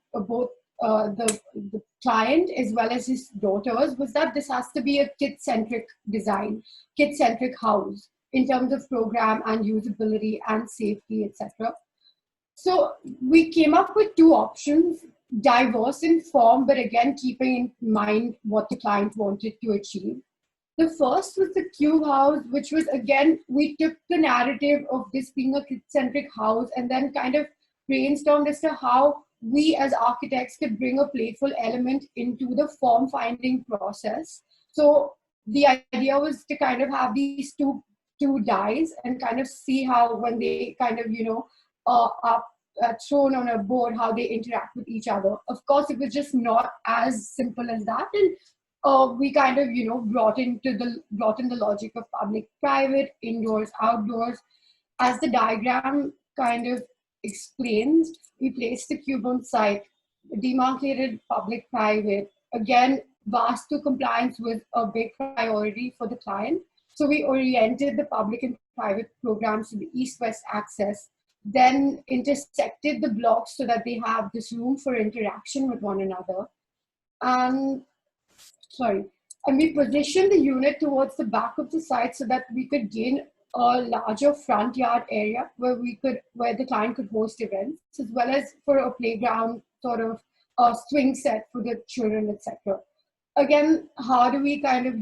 client as well as his daughters was that this has to be a kid-centric design, kid-centric house in terms of program and usability and safety, etc. So we came up with two options, diverse in form, but again, keeping in mind what the client wanted to achieve. The first was the cube house, which was, again, we took the narrative of this being a kid-centric house and then kind of brainstormed as to how we as architects could bring a playful element into the form finding process. So the idea was to kind of have these two dies and kind of see how when they kind of, are thrown on a board, how they interact with each other. Of course, it was just not as simple as that. And we kind of, brought in the logic of public, private, indoors, outdoors. As the diagram kind of explains, we placed the cube on site, demarcated public, private. Again, VASTU compliance was a big priority for the client. So we oriented the public and private programs to the east-west access, then intersected the blocks so that they have this room for interaction with one another. And we positioned the unit towards the back of the site so that we could gain a larger front yard area where the client could host events, as well as for a playground sort of a swing set for the children, etc. Again, how do we kind of,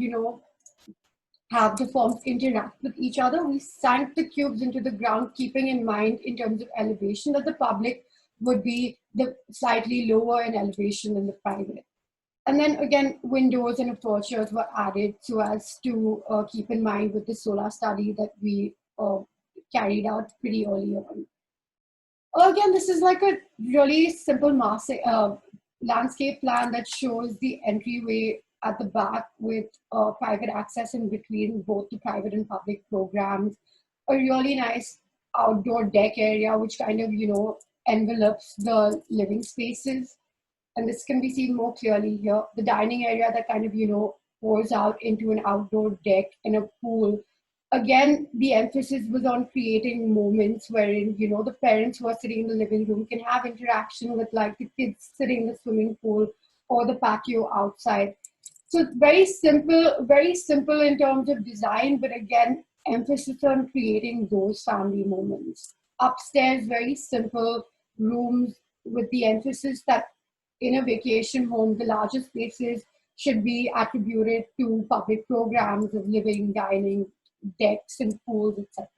have the forms interact with each other? We sank the cubes into the ground, keeping in mind in terms of elevation that the public would be the slightly lower in elevation than the private. And then again, windows and apertures were added so as to keep in mind with the solar study that we carried out pretty early on. Again, this is like a really simple landscape plan that shows the entryway at the back with private access in between both the private and public programs. A really nice outdoor deck area, which kind of, envelopes the living spaces. And this can be seen more clearly here. The dining area that kind of, pours out into an outdoor deck and a pool. Again, the emphasis was on creating moments wherein, the parents who are sitting in the living room can have interaction with like the kids sitting in the swimming pool or the patio outside. So very simple in terms of design, but again, emphasis on creating those family moments. Upstairs, very simple rooms with the emphasis that in a vacation home, the larger spaces should be attributed to public programs of living, dining, decks and pools, etc.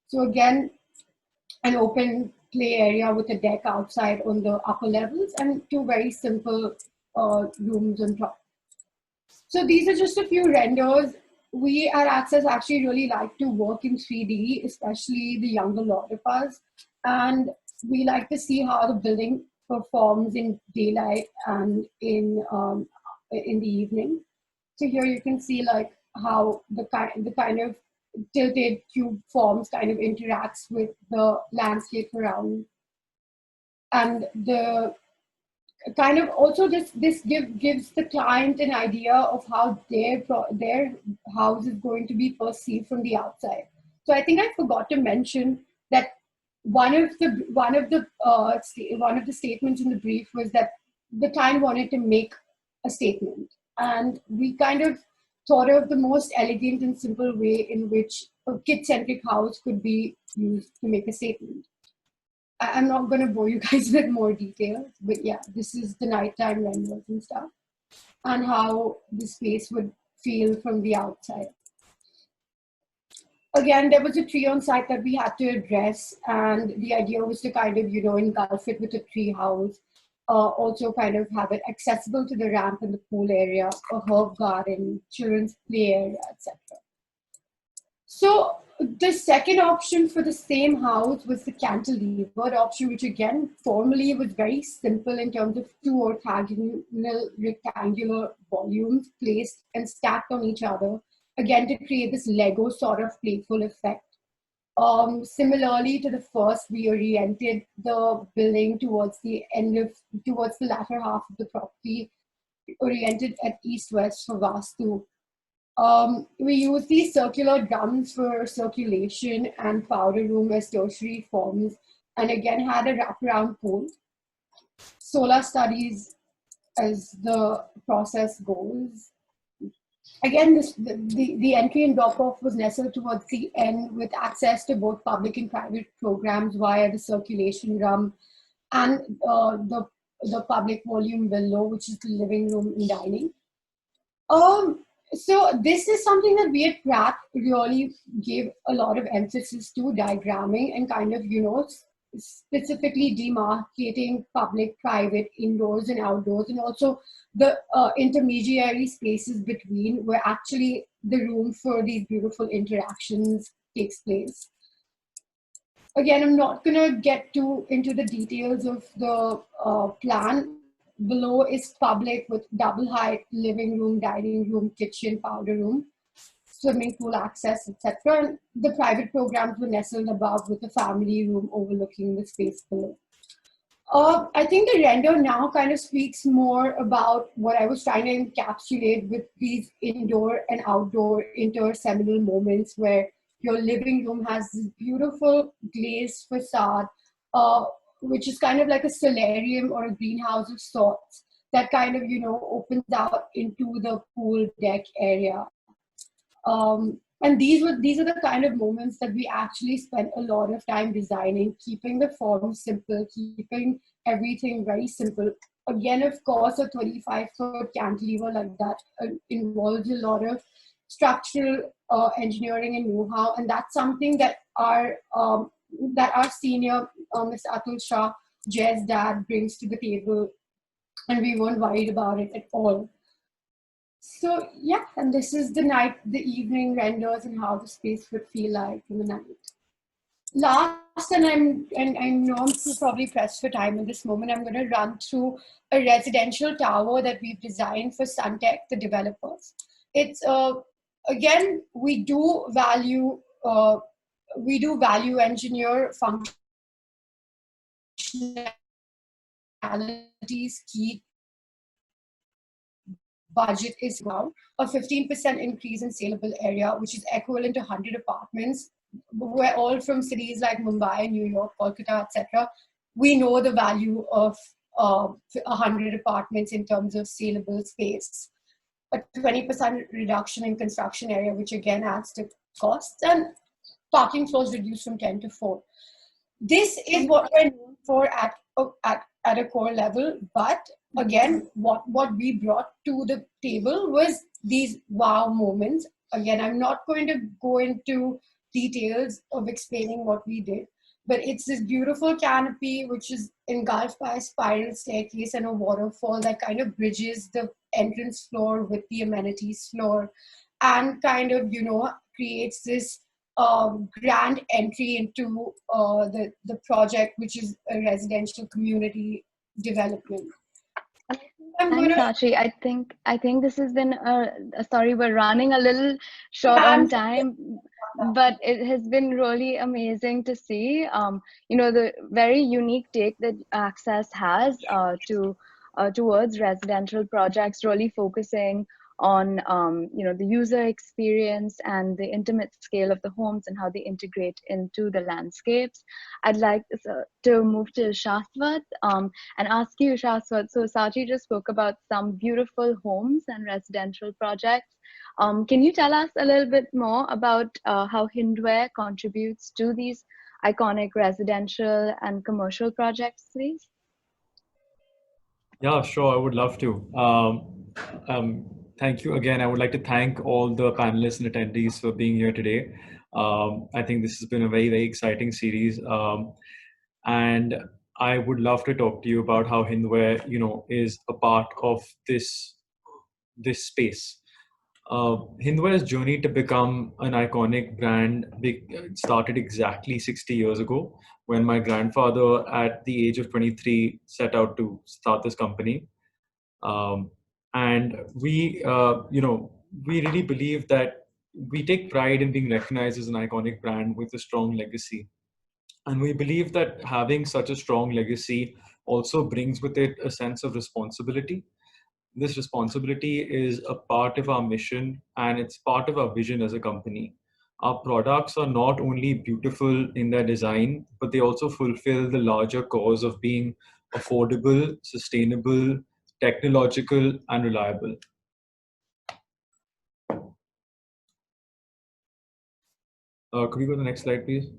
So again, an open play area with a deck outside on the upper levels and two very simple rooms on top. So these are just a few renders. We at Access actually really like to work in 3D, especially the younger lot of us. And we like to see how the building performs in daylight and in the evening. So here you can see like how the kind of tilted cube forms kind of interacts with the landscape around. And the kind of also this gives the client an idea of how their house is going to be perceived from the outside. So I think I forgot to mention that one of the statements in the brief was that the client wanted to make a statement, and we kind of thought of the most elegant and simple way in which a kid-centric house could be used to make a statement. I'm not going to bore you guys with more details, but yeah, this is the nighttime renders and stuff, and how the space would feel from the outside. Again, there was a tree on site that we had to address, and the idea was to kind of, engulf it with a tree house, also kind of have it accessible to the ramp and the pool area, a herb garden, children's play area, etc. So the second option for the same house was the cantilevered option, which again, formally was very simple in terms of two rectangular volumes placed and stacked on each other again, to create this Lego sort of playful effect. Similarly to the first, we oriented the building towards the latter half of the property, oriented at east-west for Vastu. We use these circular drums for circulation and powder room as tertiary forms, and again had a wraparound pool. Solar studies as the process goes. Again, the entry and drop-off was nestled towards the end with access to both public and private programs via the circulation drum and the public volume below, which is the living room and dining. So this is something that we at Pratt really gave a lot of emphasis to, diagramming and kind of, specifically demarcating public, private, indoors and outdoors, and also the intermediary spaces between where actually the room for these beautiful interactions takes place. Again, I'm not gonna get too into the details of the plan. Below is public with double height living room, dining room, kitchen, powder room, swimming pool access, etc. And the private programs were nestled above with a family room overlooking the space below. I think the render now kind of speaks more about what I was trying to encapsulate with these indoor and outdoor interseminal moments where your living room has this beautiful glazed facade, which is kind of like a solarium or a greenhouse of sorts that kind of, opens out into the pool deck area. And these are the kind of moments that we actually spent a lot of time designing, keeping the form simple, keeping everything very simple. Again, of course, a 25-foot cantilever like that involves a lot of structural engineering and know-how, and that's something that our senior, Mr. Atul Shah, Jay's dad, brings to the table, and we weren't worried about it at all. So yeah, and this is the evening renders and how the space would feel like in the night. Last, and I know I'm probably pressed for time in this moment, I'm going to run through a residential tower that we've designed for Suntech, the developers. It's again, we do value engineer functionalities, key budget is now a 15% increase in saleable area, which is equivalent to 100 apartments. We're all from cities like Mumbai, New York, Kolkata, etc. We know the value of 100 apartments in terms of saleable space. A 20% reduction in construction area, which again adds to costs, and parking floors reduced from 10 to 4. This is what we're known for at a core level, but again, what we brought to the table was these wow moments. Again, I'm not going to go into details of explaining what we did, but it's this beautiful canopy which is engulfed by a spiral staircase and a waterfall that kind of bridges the entrance floor with the amenities floor, and kind of, creates this grand entry into the project, which is a residential community development. Thanks, Sachi. I think this has been sorry, we're running a little short on time, but it has been really amazing to see, the very unique take that Access has towards residential projects, really focusing on the user experience and the intimate scale of the homes and how they integrate into the landscapes. I'd like to move to Shashwat and ask you, Shashwat, so Sachi just spoke about some beautiful homes and residential projects. Can you tell us a little bit more about how Hindware contributes to these iconic residential and commercial projects, please? Yeah, sure, I would love to. Thank you again. I would like to thank all the panelists and attendees for being here today. I think this has been a very, very exciting series. And I would love to talk to you about how Hindware, is a part of this space. Hindware's journey to become an iconic brand started exactly 60 years ago when my grandfather, at the age of 23, set out to start this company. And we really believe that we take pride in being recognized as an iconic brand with a strong legacy. And we believe that having such a strong legacy also brings with it a sense of responsibility. This responsibility is a part of our mission and it's part of our vision as a company. Our products are not only beautiful in their design, but they also fulfill the larger cause of being affordable, sustainable, technological, and reliable. Could we go to the next slide, please?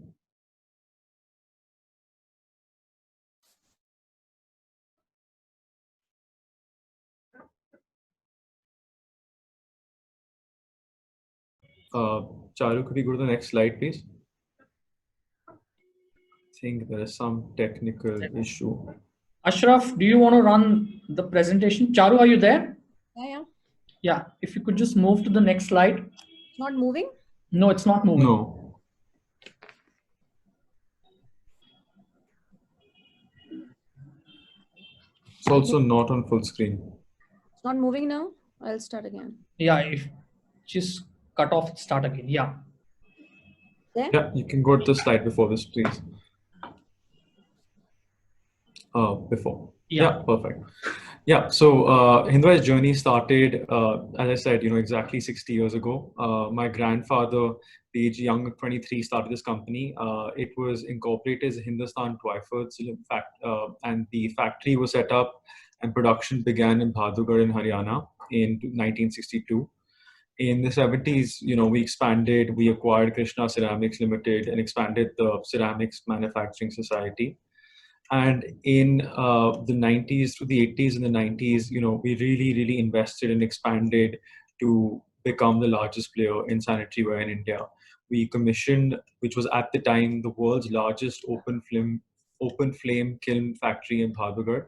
Charu, could we go to the next slide, please? I think there is some technical issue. Ashraf, do you want to run the presentation? Charu, are you there? Yeah. Yeah, if you could just move to the next slide. It's not moving? No, it's not moving. No. It's also not on full screen. It's not moving now? I'll start again. Yeah, if just cut off, start again. Yeah. There? Yeah, you can go to the slide before this, please. Before. Yeah, perfect. Yeah, so Hindway's journey started, as I said, exactly 60 years ago. My grandfather, the age young of 23, started this company. It was incorporated as Hindustan Twyford, and the factory was set up and production began in Bhadugarh in Haryana in 1962. In the 70s, we expanded, we acquired Krishna Ceramics Limited and expanded the Ceramics Manufacturing Society. And in the 90s to the 80s and the 90s, we really invested and expanded to become the largest player in sanitary ware in India. We commissioned, which was at the time the world's largest open flame kiln factory in Bhadugarh.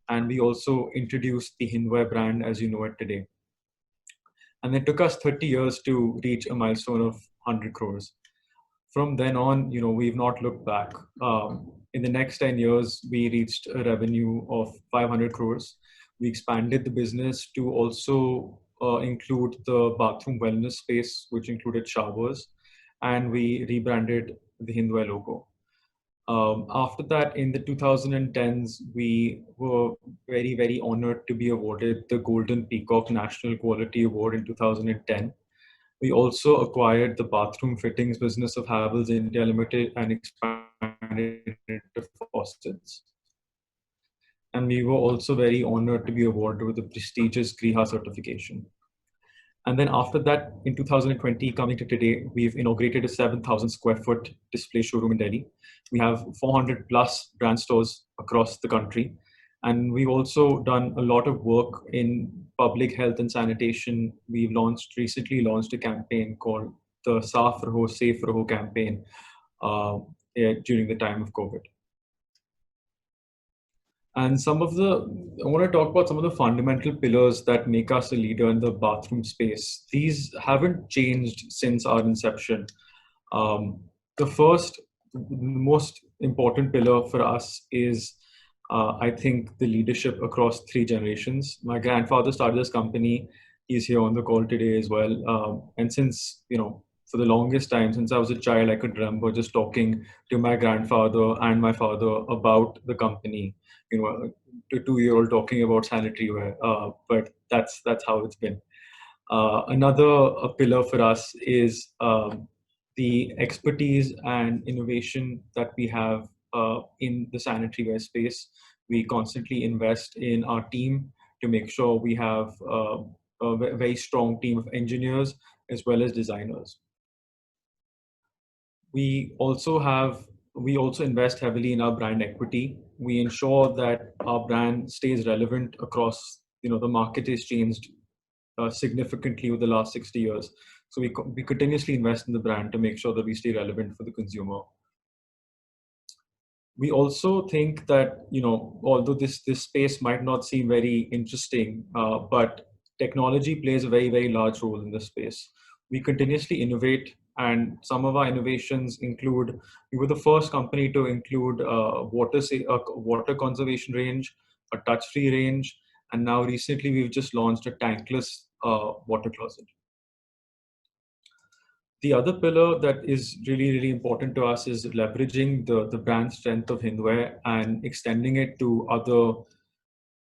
And we also introduced the Hindway brand as you know it today. And it took us 30 years to reach a milestone of 100 crores. From then on, we've not looked back. In the next 10 years, we reached a revenue of 500 crores. We expanded the business to also include the bathroom wellness space, which included showers, and we rebranded the Hindway logo. After that, in the 2010s, we were very honored to be awarded the Golden Peacock National Quality Award in 2010. We also acquired the bathroom fittings business of Havells India Limited and expanded into faucets. And we were also very honored to be awarded with the prestigious Griha certification. And then after that, in 2020, coming to today, we've inaugurated a 7,000 square foot display showroom in Delhi. We have 400 plus brand stores across the country. And we've also done a lot of work in public health and sanitation. We've recently launched a campaign called the Saaf Raho, Safe Raho campaign during the time of COVID. And I want to talk about some of the fundamental pillars that make us a leader in the bathroom space. These haven't changed since our inception. The most important pillar for us is, I think, the leadership across 3 generations. My grandfather started this company. He's here on the call today as well. And since, for the longest time, since I was a child, I could remember just talking to my grandfather and my father about the company. A 2-year-old talking about sanitary ware, but that's how it's been. Another pillar for us is the expertise and innovation that we have in the sanitary ware space. We constantly invest in our team to make sure we have a very strong team of engineers as well as designers. We also invest heavily in our brand equity. We ensure that our brand stays relevant across, the market has changed significantly over the last 60 years. So we continuously invest in the brand to make sure that we stay relevant for the consumer. We also think that, although this space might not seem very interesting, but technology plays a very large role in this space. We continuously innovate. And some of our innovations include, we were the first company to include water conservation range, a touch-free range, and now recently we've just launched a tankless water closet. The other pillar that is really, really important to us is leveraging the brand strength of Hindware and extending it to other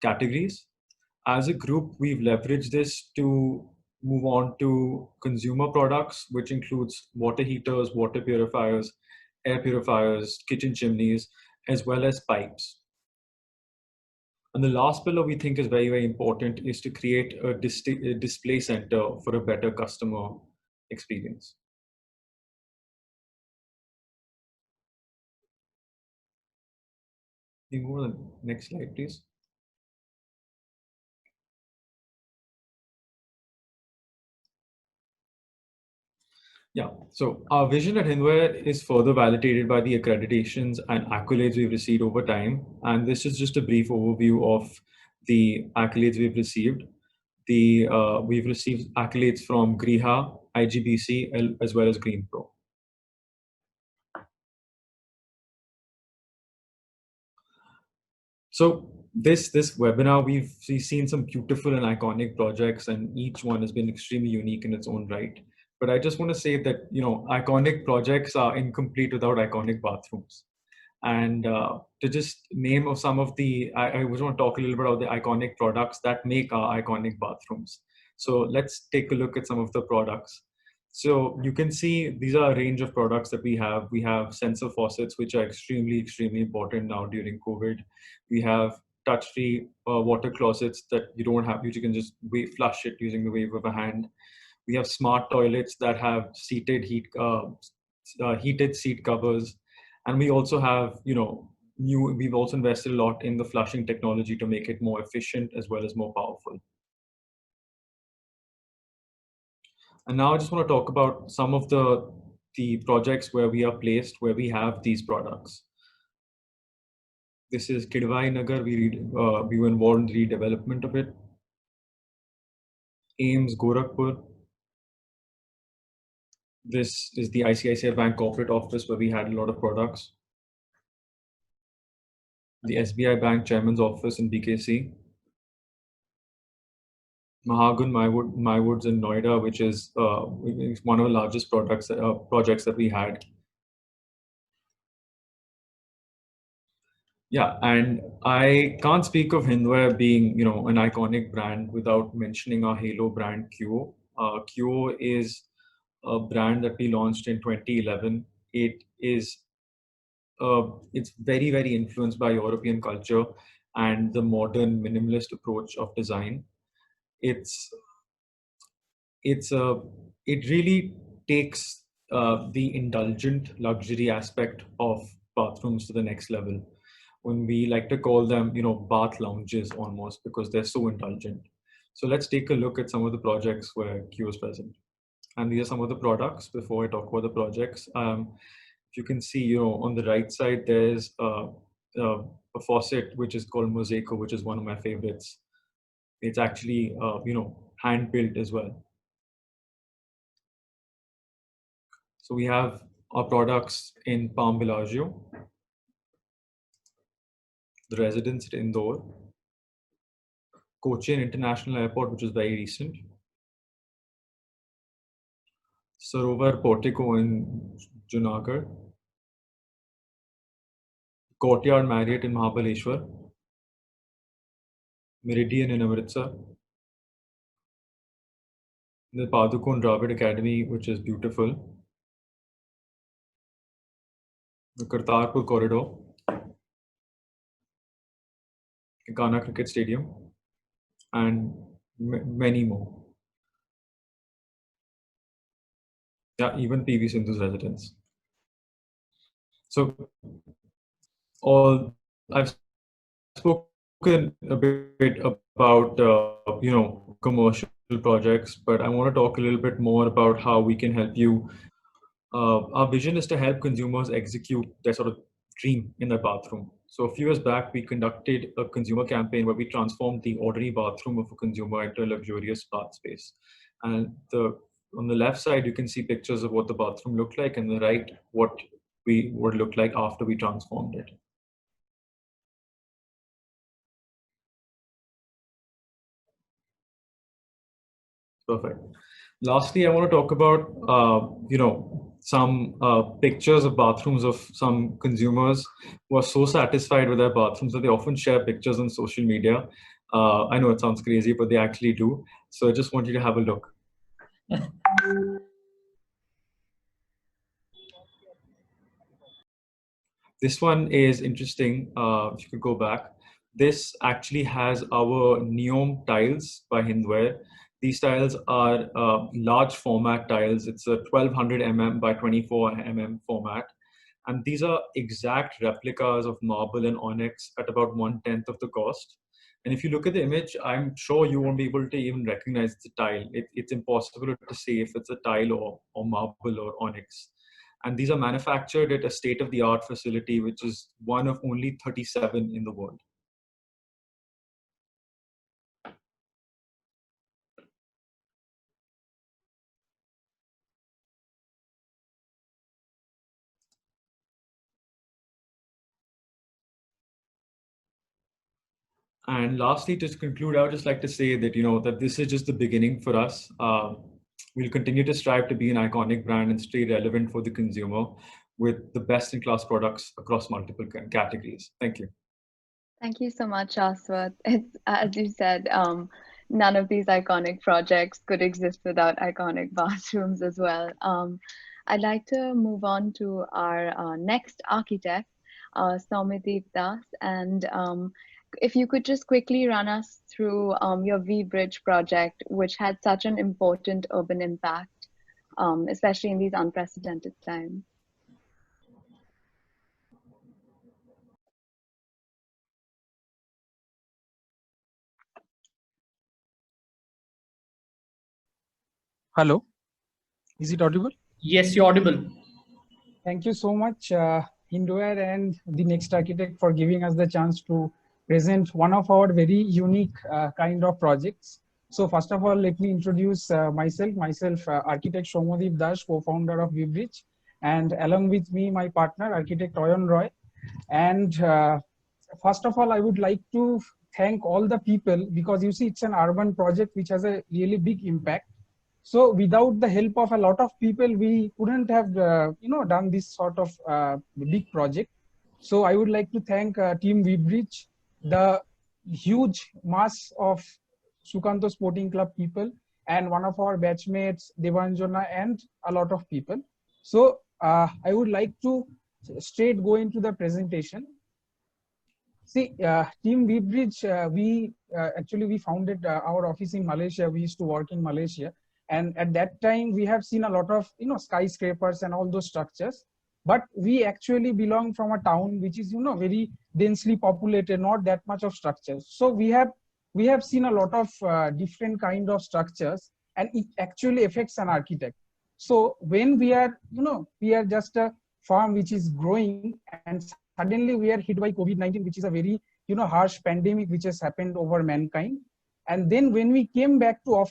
categories. As a group, we've leveraged this to move on to consumer products, which includes water heaters, water purifiers, air purifiers, kitchen chimneys, as well as pipes. And the last pillar we think is very, very important is to create a display center for a better customer experience. You can go to the next slide, please. Yeah, so our vision at Hindware is further validated by the accreditations and accolades we've received over time. And this is just a brief overview of the accolades we've received. We've received accolades from Griha, IGBC, as well as Green Pro. So this webinar, we've seen some beautiful and iconic projects, and each one has been extremely unique in its own right. But I just want to say that, you know, iconic projects are incomplete without iconic bathrooms. And to just name of some of the, I just want to talk a little bit about the iconic products that make our iconic bathrooms. So let's take a look at some of the products. So you can see these are a range of products that we have. We have sensor faucets, which are extremely, extremely important now during COVID. We have touch-free water closets that you don't have, you can just flush it using the wave of a hand. We have smart toilets that have heated seat covers. And we also have, you know, we've also invested a lot in the flushing technology to make it more efficient as well as more powerful. And now I just want to talk about some of the projects where we are placed, where we have these products. This is Kidwai Nagar. We were involved in the redevelopment of it. Ames, Gorakhpur. This is the ICICI Bank corporate office where we had a lot of products. The SBI Bank chairman's office in BKC. Mahagun Mywoods in Noida, which is one of the largest projects that we had. Yeah, and I can't speak of Hindware being, you know, an iconic brand without mentioning our Halo brand, Qo. Qo is a brand that we launched in 2011. It is it's very, very influenced by European culture and the modern minimalist approach of design. It really takes the indulgent luxury aspect of bathrooms to the next level. When we like to call them, you know, bath lounges almost, because they're so indulgent. So let's take a look at some of the projects where Q is present. And these are some of the products before I talk about the projects. If you can see, you know, on the right side, there's a faucet, which is called Mosaico, which is one of my favorites. It's actually, you know, hand built as well. So we have our products in Palm Bellagio, the residence at Indore, Cochin International Airport, which is very recent, Sarovar Portico in Junagadh, Courtyard Marriott in Mahabaleshwar, Meridian in Amritsar, the Padukone Dravid Academy, which is beautiful, the Kartarpur Corridor, Ghana Cricket Stadium, and many more. Yeah, even PV Sindhu's residence. So I've spoken a bit about you know, commercial projects, but I want to talk a little bit more about how we can help you. Our vision is to help consumers execute their sort of dream in their bathroom. So a few years back, we conducted a consumer campaign where we transformed the ordinary bathroom of a consumer into a luxurious bath space. And on the left side, you can see pictures of what the bathroom looked like, and the right, what we would look like after we transformed it. Perfect. Lastly, I want to talk about, some pictures of bathrooms of some consumers who are so satisfied with their bathrooms that they often share pictures on social media. I know it sounds crazy, but they actually do. So I just want you to have a look. This one is interesting. If you could go back. This actually has our Neom tiles by Hindware. These tiles are large format tiles. It's a 1200 mm by 24 mm format. And these are exact replicas of marble and onyx at about 1/10 of the cost. And if you look at the image, I'm sure you won't be able to even recognize the tile. It's impossible to say if it's a tile or marble or onyx. And these are manufactured at a state-of-the-art facility, which is one of only 37 in the world. And lastly, to conclude, I would just like to say that, that this is just the beginning for us. We'll continue to strive to be an iconic brand and stay relevant for the consumer with the best-in-class products across multiple categories. Thank you. Thank you so much, Shashwat. It's, as you said, none of these iconic projects could exist without iconic bathrooms as well. I'd like to move on to our next architect, Soumyadeep Das, and if you could just quickly run us through your V-Bridge project, which had such an important urban impact, especially in these unprecedented times. Hello, is it audible? Yes, you're audible. Thank you so much, Hindware and the Next Architect, for giving us the chance to present one of our very unique kind of projects. So first of all, let me introduce myself, Architect Soumyadeep Das, co-founder of V-Bridge, and along with me, my partner, Architect Oyon Roy. And first of all, I would like to thank all the people, because you see, it's an urban project which has a really big impact. So without the help of a lot of people, we couldn't have, done this sort of big project. So I would like to thank Team V-Bridge, the huge mass of Sukanto Sporting Club people, and one of our batchmates, Devanjana, and a lot of people. So I would like to straight go into the presentation. See, Team V-Bridge, we founded our office in Malaysia. We used to work in Malaysia. And at that time, we have seen a lot of skyscrapers and all those structures. But we actually belong from a town which is very densely populated, not that much of structures. So we have seen a lot of different kind of structures, and it actually affects an architect. So when we are just a farm which is growing, and suddenly we are hit by COVID-19, which is a very harsh pandemic which has happened over mankind. And then when we came back to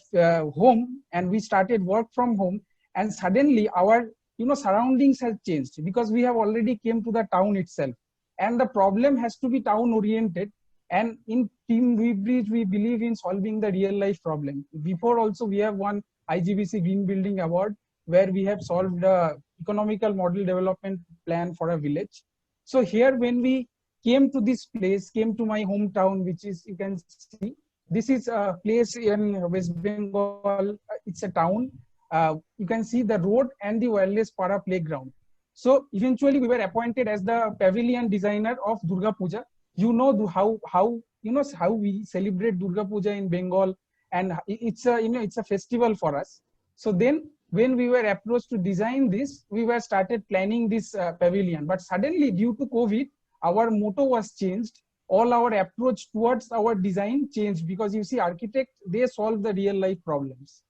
home and we started work from home, and suddenly our surroundings has changed, because we have already came to the town itself, and the problem has to be town oriented. And in Team V-Bridge, we believe in solving the real life problem. Before also we have won IGBC Green Building Award, where we have solved the economical model development plan for a village. So here, when we came to this place, came to my hometown, which is, you can see, this is a place in West Bengal. It's a town. You can see the road and the wireless para playground. So eventually we were appointed as the pavilion designer of Durga Puja. You know how we celebrate Durga Puja in Bengal, and it's a festival for us. So then when we were approached to design this, we were started planning this pavilion. But suddenly, due to COVID, our motto was changed. All our approach towards our design changed, because you see, architects, they solve the real life problems.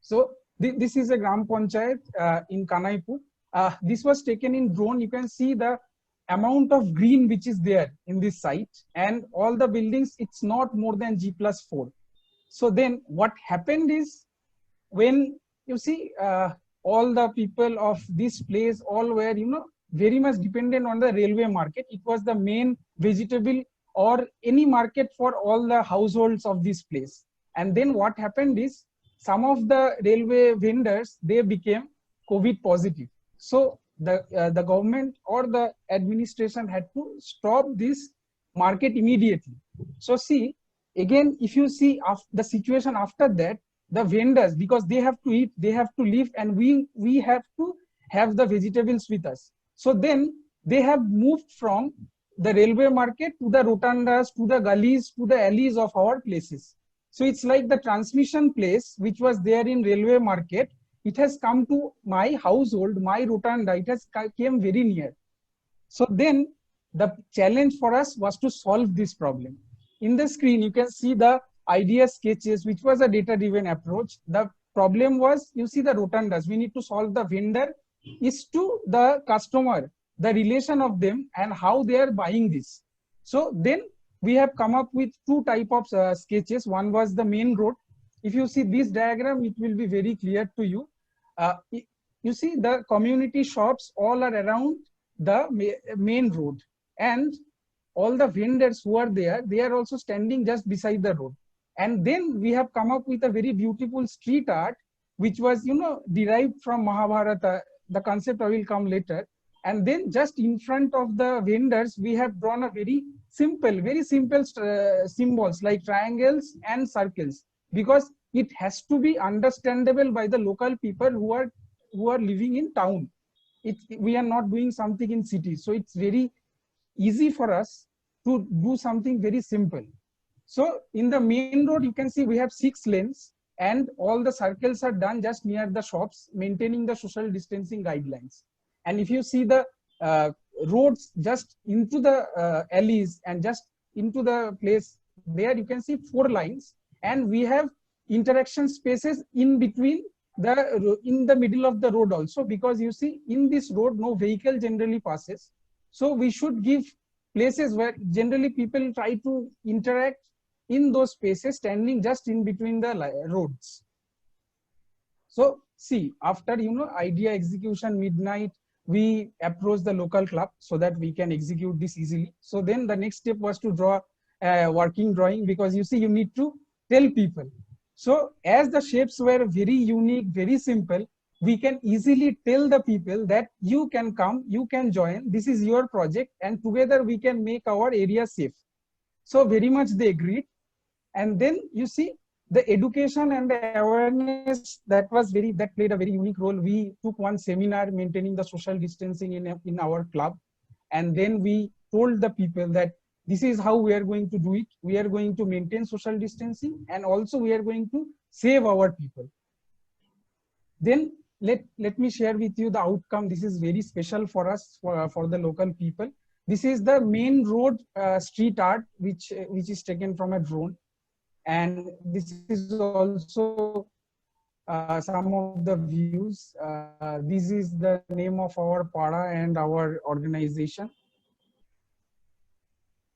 So this is a Gram Panchayat in Kanaipur. This was taken in drone. You can see the amount of green which is there in this site, and all the buildings, it's not more than G+4. So then what happened is, when you see all the people of this place all were very much dependent on the railway market. It was the main vegetable or any market for all the households of this place. And then what happened is, some of the railway vendors, they became COVID positive. So the government or the administration had to stop this market immediately. So see, again, if you see the situation after that, the vendors, because they have to eat, they have to live, and we have to have the vegetables with us. So then they have moved from the railway market to the rotundas, to the gullies, to the alleys of our places. So it's like the transmission place, which was there in railway market, it has come to my household, my rotunda, it has came very near. So then the challenge for us was to solve this problem. In the screen, you can see the idea sketches, which was a data-driven approach. The problem was, you see the rotundas, we need to solve the vendor is to the customer, the relation of them and how they are buying this. So then we have come up with two type of sketches. One was the main road. If you see this diagram, it will be very clear to you. You see the community shops all are around the main road, and all the vendors who are there, they are also standing just beside the road. And then we have come up with a very beautiful street art, which was, you know, derived from Mahabharata. The concept I will come later. And then just in front of the vendors, we have drawn a very simple symbols like triangles and circles, because it has to be understandable by the local people who are living in town. We are not doing something in cities, so it's very easy for us to do something very simple. So in the main road, you can see we have 6 lanes, and all the circles are done just near the shops, maintaining the social distancing guidelines. And if you see the roads just into the alleys and just into the place, there you can see 4 lines, and we have interaction spaces in between in the middle of the road also, because you see in this road no vehicle generally passes. So we should give places where generally people try to interact in those spaces, standing just in between the roads. So see, after, you know, idea execution midnight, we approach the local club so that we can execute this easily. So then the next step was to draw a working drawing, because you see you need to tell people. So as the shapes were very unique, very simple, we can easily tell the people that you can come, you can join, this is your project, and together we can make our area safe. So very much they agreed. And then you see the education and the awareness, that played a very unique role. We took one seminar maintaining the social distancing in our club, and then we told the people that this is how we are going to do it. We are going to maintain social distancing, and also we are going to save our people. Then let me share with you the outcome. This is very special for us, for the local people. This is the main road street art, which is taken from a drone. And this is also some of the views. This is the name of our para and our organization.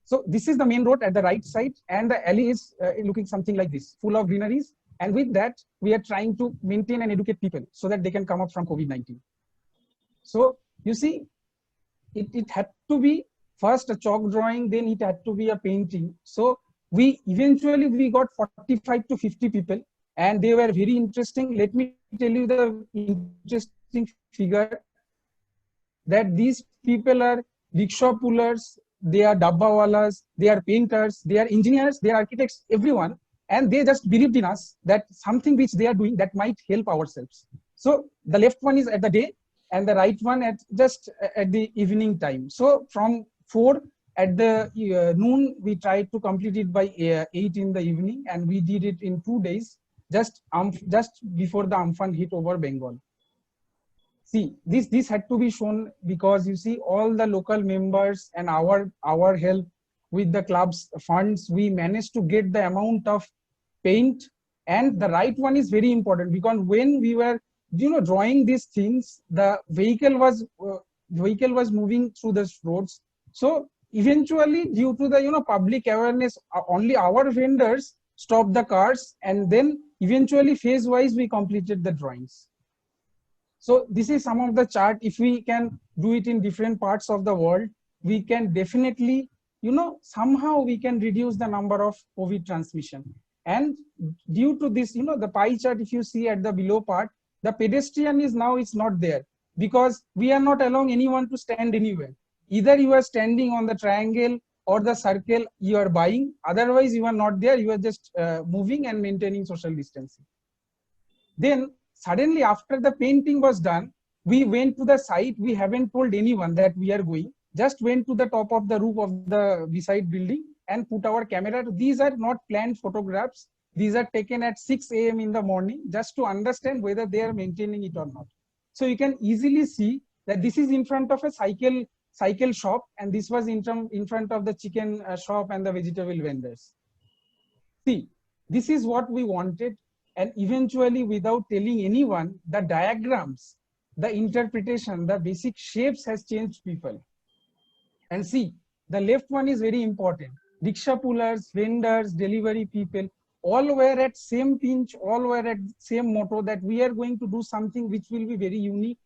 So this is the main road at the right side, and the alley is looking something like this, full of greeneries. And with that, we are trying to maintain and educate people so that they can come up from COVID-19. So you see, it had to be first a chalk drawing, then it had to be a painting. So eventually we got 45 to 50 people, and they were very interesting. Let me tell you the interesting figure, that these people are rickshaw pullers, they are dabbawalas, they are painters, they are engineers, they are architects, everyone. And they just believed in us that something which they are doing that might help ourselves. So the left one is at the day, and the right one at just at the evening time. So from 4 at the noon, we tried to complete it by 8 in the evening, and we did it in 2 days, just before the Amphan hit over Bengal. See, this had to be shown, because you see all the local members and our help with the club's funds, we managed to get the amount of paint. And the right one is very important, because when we were, you know, drawing these things, the vehicle was moving through the roads. So eventually, due to the, you know, public awareness, only our vendors stopped the cars, and then eventually phase wise we completed the drawings. So this is some of the chart. If we can do it in different parts of the world, we can definitely, you know, somehow we can reduce the number of COVID transmission. And due to this, the pie chart, if you see at the below part, the pedestrian is now it's not there, because we are not allowing anyone to stand anywhere. Either you are standing on the triangle or the circle you are buying, otherwise you are not there, you are just moving and maintaining social distancing. Then suddenly after the painting was done, we went to the site. We haven't told anyone that we are going, just went to the top of the roof of the beside building and put our camera. These are not planned photographs. These are taken at 6 a.m. in the morning, just to understand whether they are maintaining it or not. So you can easily see that this is in front of a cycle shop, and this was in front of the chicken shop and the vegetable vendors. See, this is what we wanted. And eventually, without telling anyone, the diagrams, the interpretation, the basic shapes has changed people. And see, the left one is very important. Rickshaw pullers, vendors, delivery people, all were at same pinch, all were at same motto that we are going to do something which will be very unique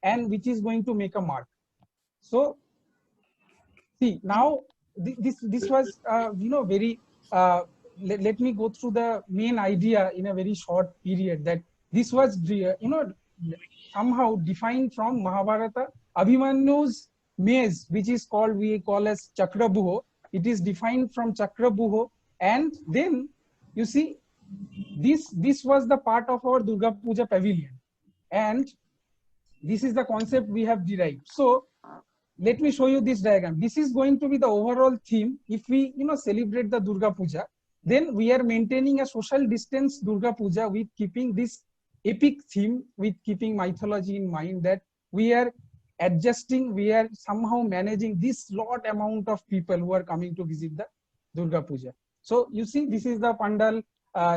and which is going to make a mark. So, see, now this was, very, let me go through the main idea in a very short period, that this was, somehow defined from Mahabharata. Abhimanyu's maze, which is called, we call as Chakrabuho. It is defined from Chakrabuho. And then you see, this was the part of our Durga Puja pavilion. And this is the concept we have derived. So let me show you this diagram. This is going to be the overall theme. If we, celebrate the Durga Puja, then we are maintaining a social distance Durga Puja with keeping this epic theme, with keeping mythology in mind, that we are adjusting, we are somehow managing this lot amount of people who are coming to visit the Durga Puja. So you see, this is the pandal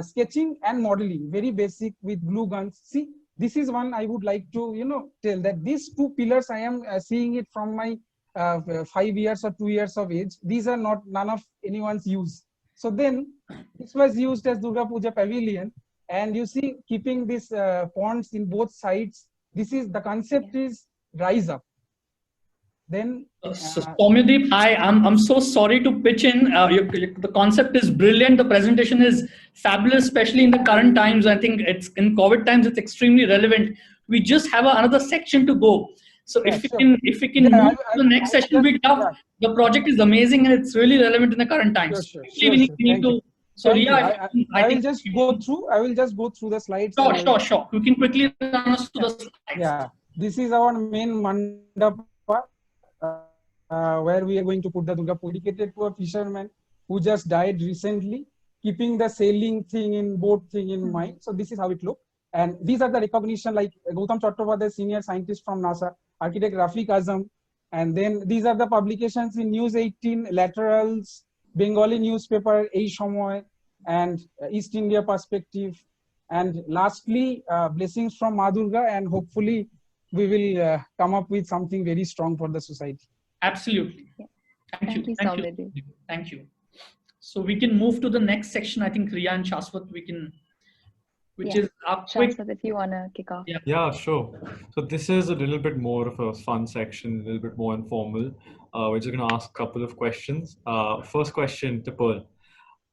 sketching and modeling, very basic with glue guns. See, this is one I would like to, tell that these two pillars, I am seeing it from my 5 years or 2 years of age. These are none of anyone's use. So then this was used as Durga Puja pavilion, and you see, keeping these ponds in both sides. This is the concept is rise up. Then so Soumyadeep, I'm so sorry to pitch in. The concept is brilliant. The presentation is fabulous, especially in the current times. I think it's in COVID times, it's extremely relevant. We just have another section to go. So if we can move to the next session, we tough. Yeah. The project is amazing and it's really relevant in the current times. Sure. We need to. So yeah, I will just go through. I will just go through the slides. Sure. You can quickly run us through the slides. Yeah, this is our main mandapa, where we are going to put the Durga Puja, dedicated to a fisherman who just died recently, keeping the sailing thing in boat thing in mind. So this is how it looks. And these are the recognition, like Gautam Chattopadhyay, senior scientist from NASA, architect Rafiq Azam. And then these are the publications in News 18, Laterals, Bengali newspaper, Ei Shomoy, and East India Perspective. And lastly, blessings from Ma Durga, and hopefully we will come up with something very strong for the society. Absolutely. Yeah. Thank you. Soumyadeep. Thank you. So we can move to the next section. I think Riya and Shashwat, we can, is up quick. Shashwat, if you want to kick off. Yeah, sure. So this is a little bit more of a fun section, a little bit more informal. We're just going to ask a couple of questions. First question to Pearl.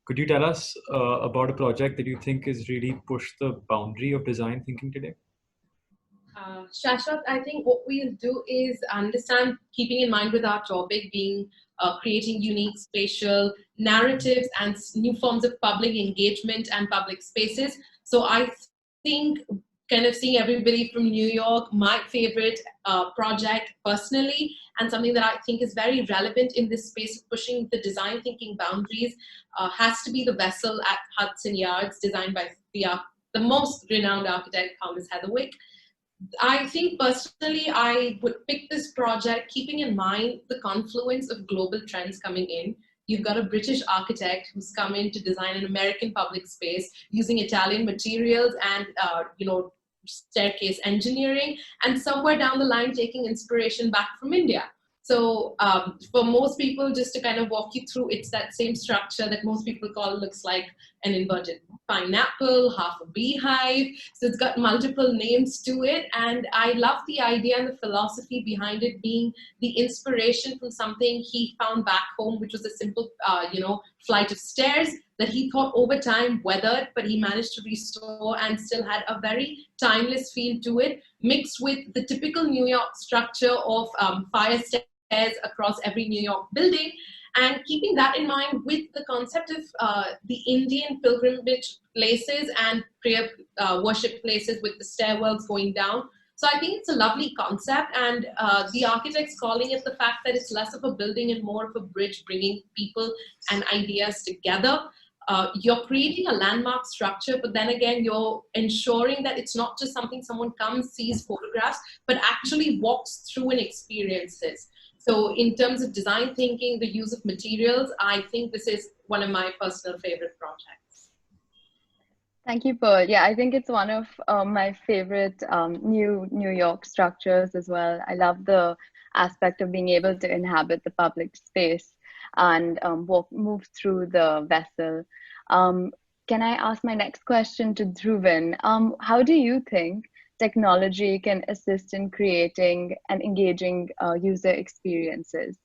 Could you tell us about a project that you think has really pushed the boundary of design thinking today? Shashwat, I think what we'll do is understand, keeping in mind with our topic being creating unique spatial narratives and new forms of public engagement and public spaces. So I think kind of seeing everybody from New York, my favorite project personally, and something that I think is very relevant in this space of pushing the design thinking boundaries has to be the vessel at Hudson Yards, designed by the most renowned architect, Thomas Heatherwick. I think personally, I would pick this project keeping in mind the confluence of global trends coming in. You've got a British architect who's come in to design an American public space using Italian materials and, staircase engineering, and somewhere down the line taking inspiration back from India. So for most people, just to kind of walk you through, it's that same structure that most people call looks like an inverted pineapple, half a beehive. So it's got multiple names to it. And I love the idea and the philosophy behind it being the inspiration from something he found back home, which was a simple, flight of stairs that he thought over time weathered, but he managed to restore and still had a very timeless feel to it, mixed with the typical New York structure of fire stairs across every New York building. And keeping that in mind with the concept of the Indian pilgrimage places and prayer worship places with the stairwells going down. So I think it's a lovely concept, and the architect's calling it the fact that it's less of a building and more of a bridge bringing people and ideas together. You're creating a landmark structure, but then again, you're ensuring that it's not just something someone comes, sees photographs, but actually walks through and experiences. So in terms of design thinking, the use of materials, I think this is one of my personal favorite projects. Thank you, Pearl. Yeah, I think it's one of my favorite New York structures as well. I love the aspect of being able to inhabit the public space and move through the vessel. Can I ask my next question to Dhruvin? How do you think technology can assist in creating and engaging user experiences?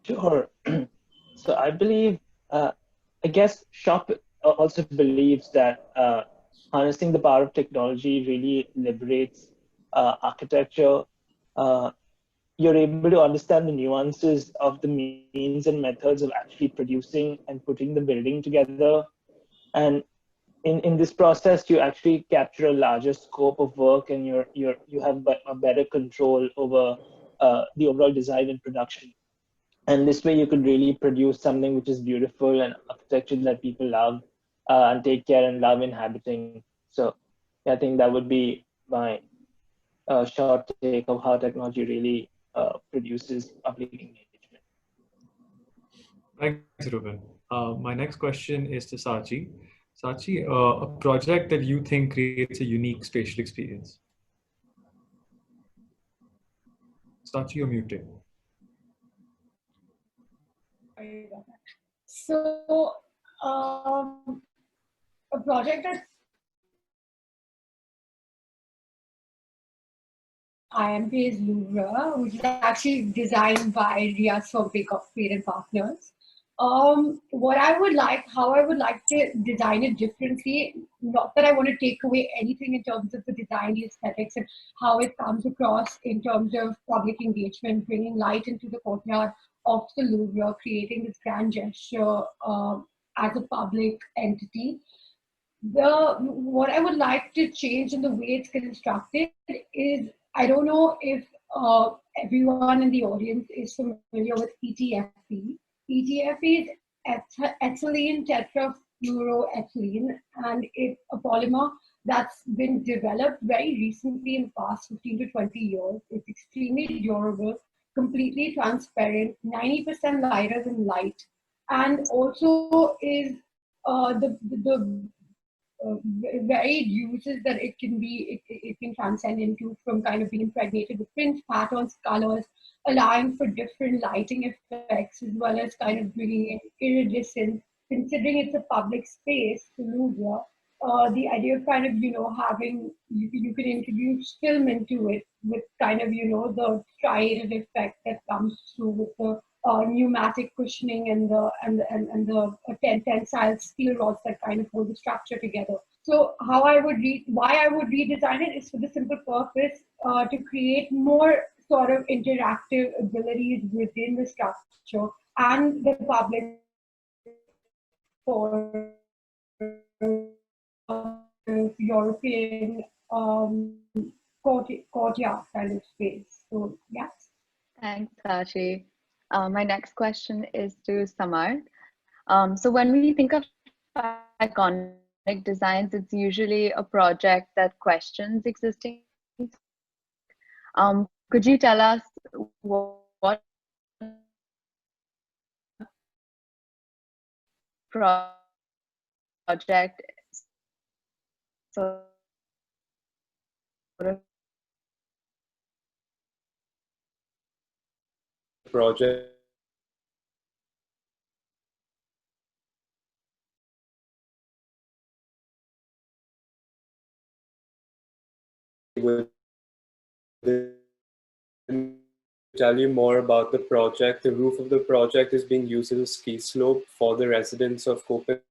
Sure. So I believe, I guess Shop also believes that harnessing the power of technology really liberates architecture. You're able to understand the nuances of the means and methods of actually producing and putting the building together. And in this process, you actually capture a larger scope of work, and you have a better control over the overall design and production. And this way you could really produce something which is beautiful and architecture that people love and take care and love inhabiting. So yeah, I think that would be my short take of how technology really produces public engagement. Thanks, Ruben. My next question is to Sachi. Sachi, a project that you think creates a unique spatial experience. Sachi, you're muted. So, a project that IMP's Louvre, which is actually designed by Riaz from Acetech and Partners. What I would like, how I would like to design it differently, not that I want to take away anything in terms of the design, the aesthetics, and how it comes across in terms of public engagement, bringing light into the courtyard of the Louvre, creating this grand gesture as a public entity. What I would like to change in the way it's constructed is, I don't know if everyone in the audience is familiar with ETFE. ETFE is ethylene tetrafluoroethylene, and it's a polymer that's been developed very recently in the past 15 to 20 years. It's extremely durable, completely transparent, 90% lighter than light, and also is the varied uses that it can be, it can transcend into, from kind of being impregnated with prints, patterns, colors, allowing for different lighting effects, as well as kind of bringing in iridescence. Considering it's a public space, the Louvre, the idea of kind of, having, you can introduce film into it with kind of, the striated effect that comes through with the pneumatic cushioning and the tensile steel rods that kind of hold the structure together. So why I would redesign it is for the simple purpose to create more sort of interactive abilities within the structure and the public for European courtyard kind of space. So yeah. Thanks, Sachi. My next question is to Samar. So when we think of iconic designs, it's usually a project that questions existing. Could you tell us what project sort of project with tell you more about the project. The roof of the project is being used as a ski slope for the residents of Copenhagen.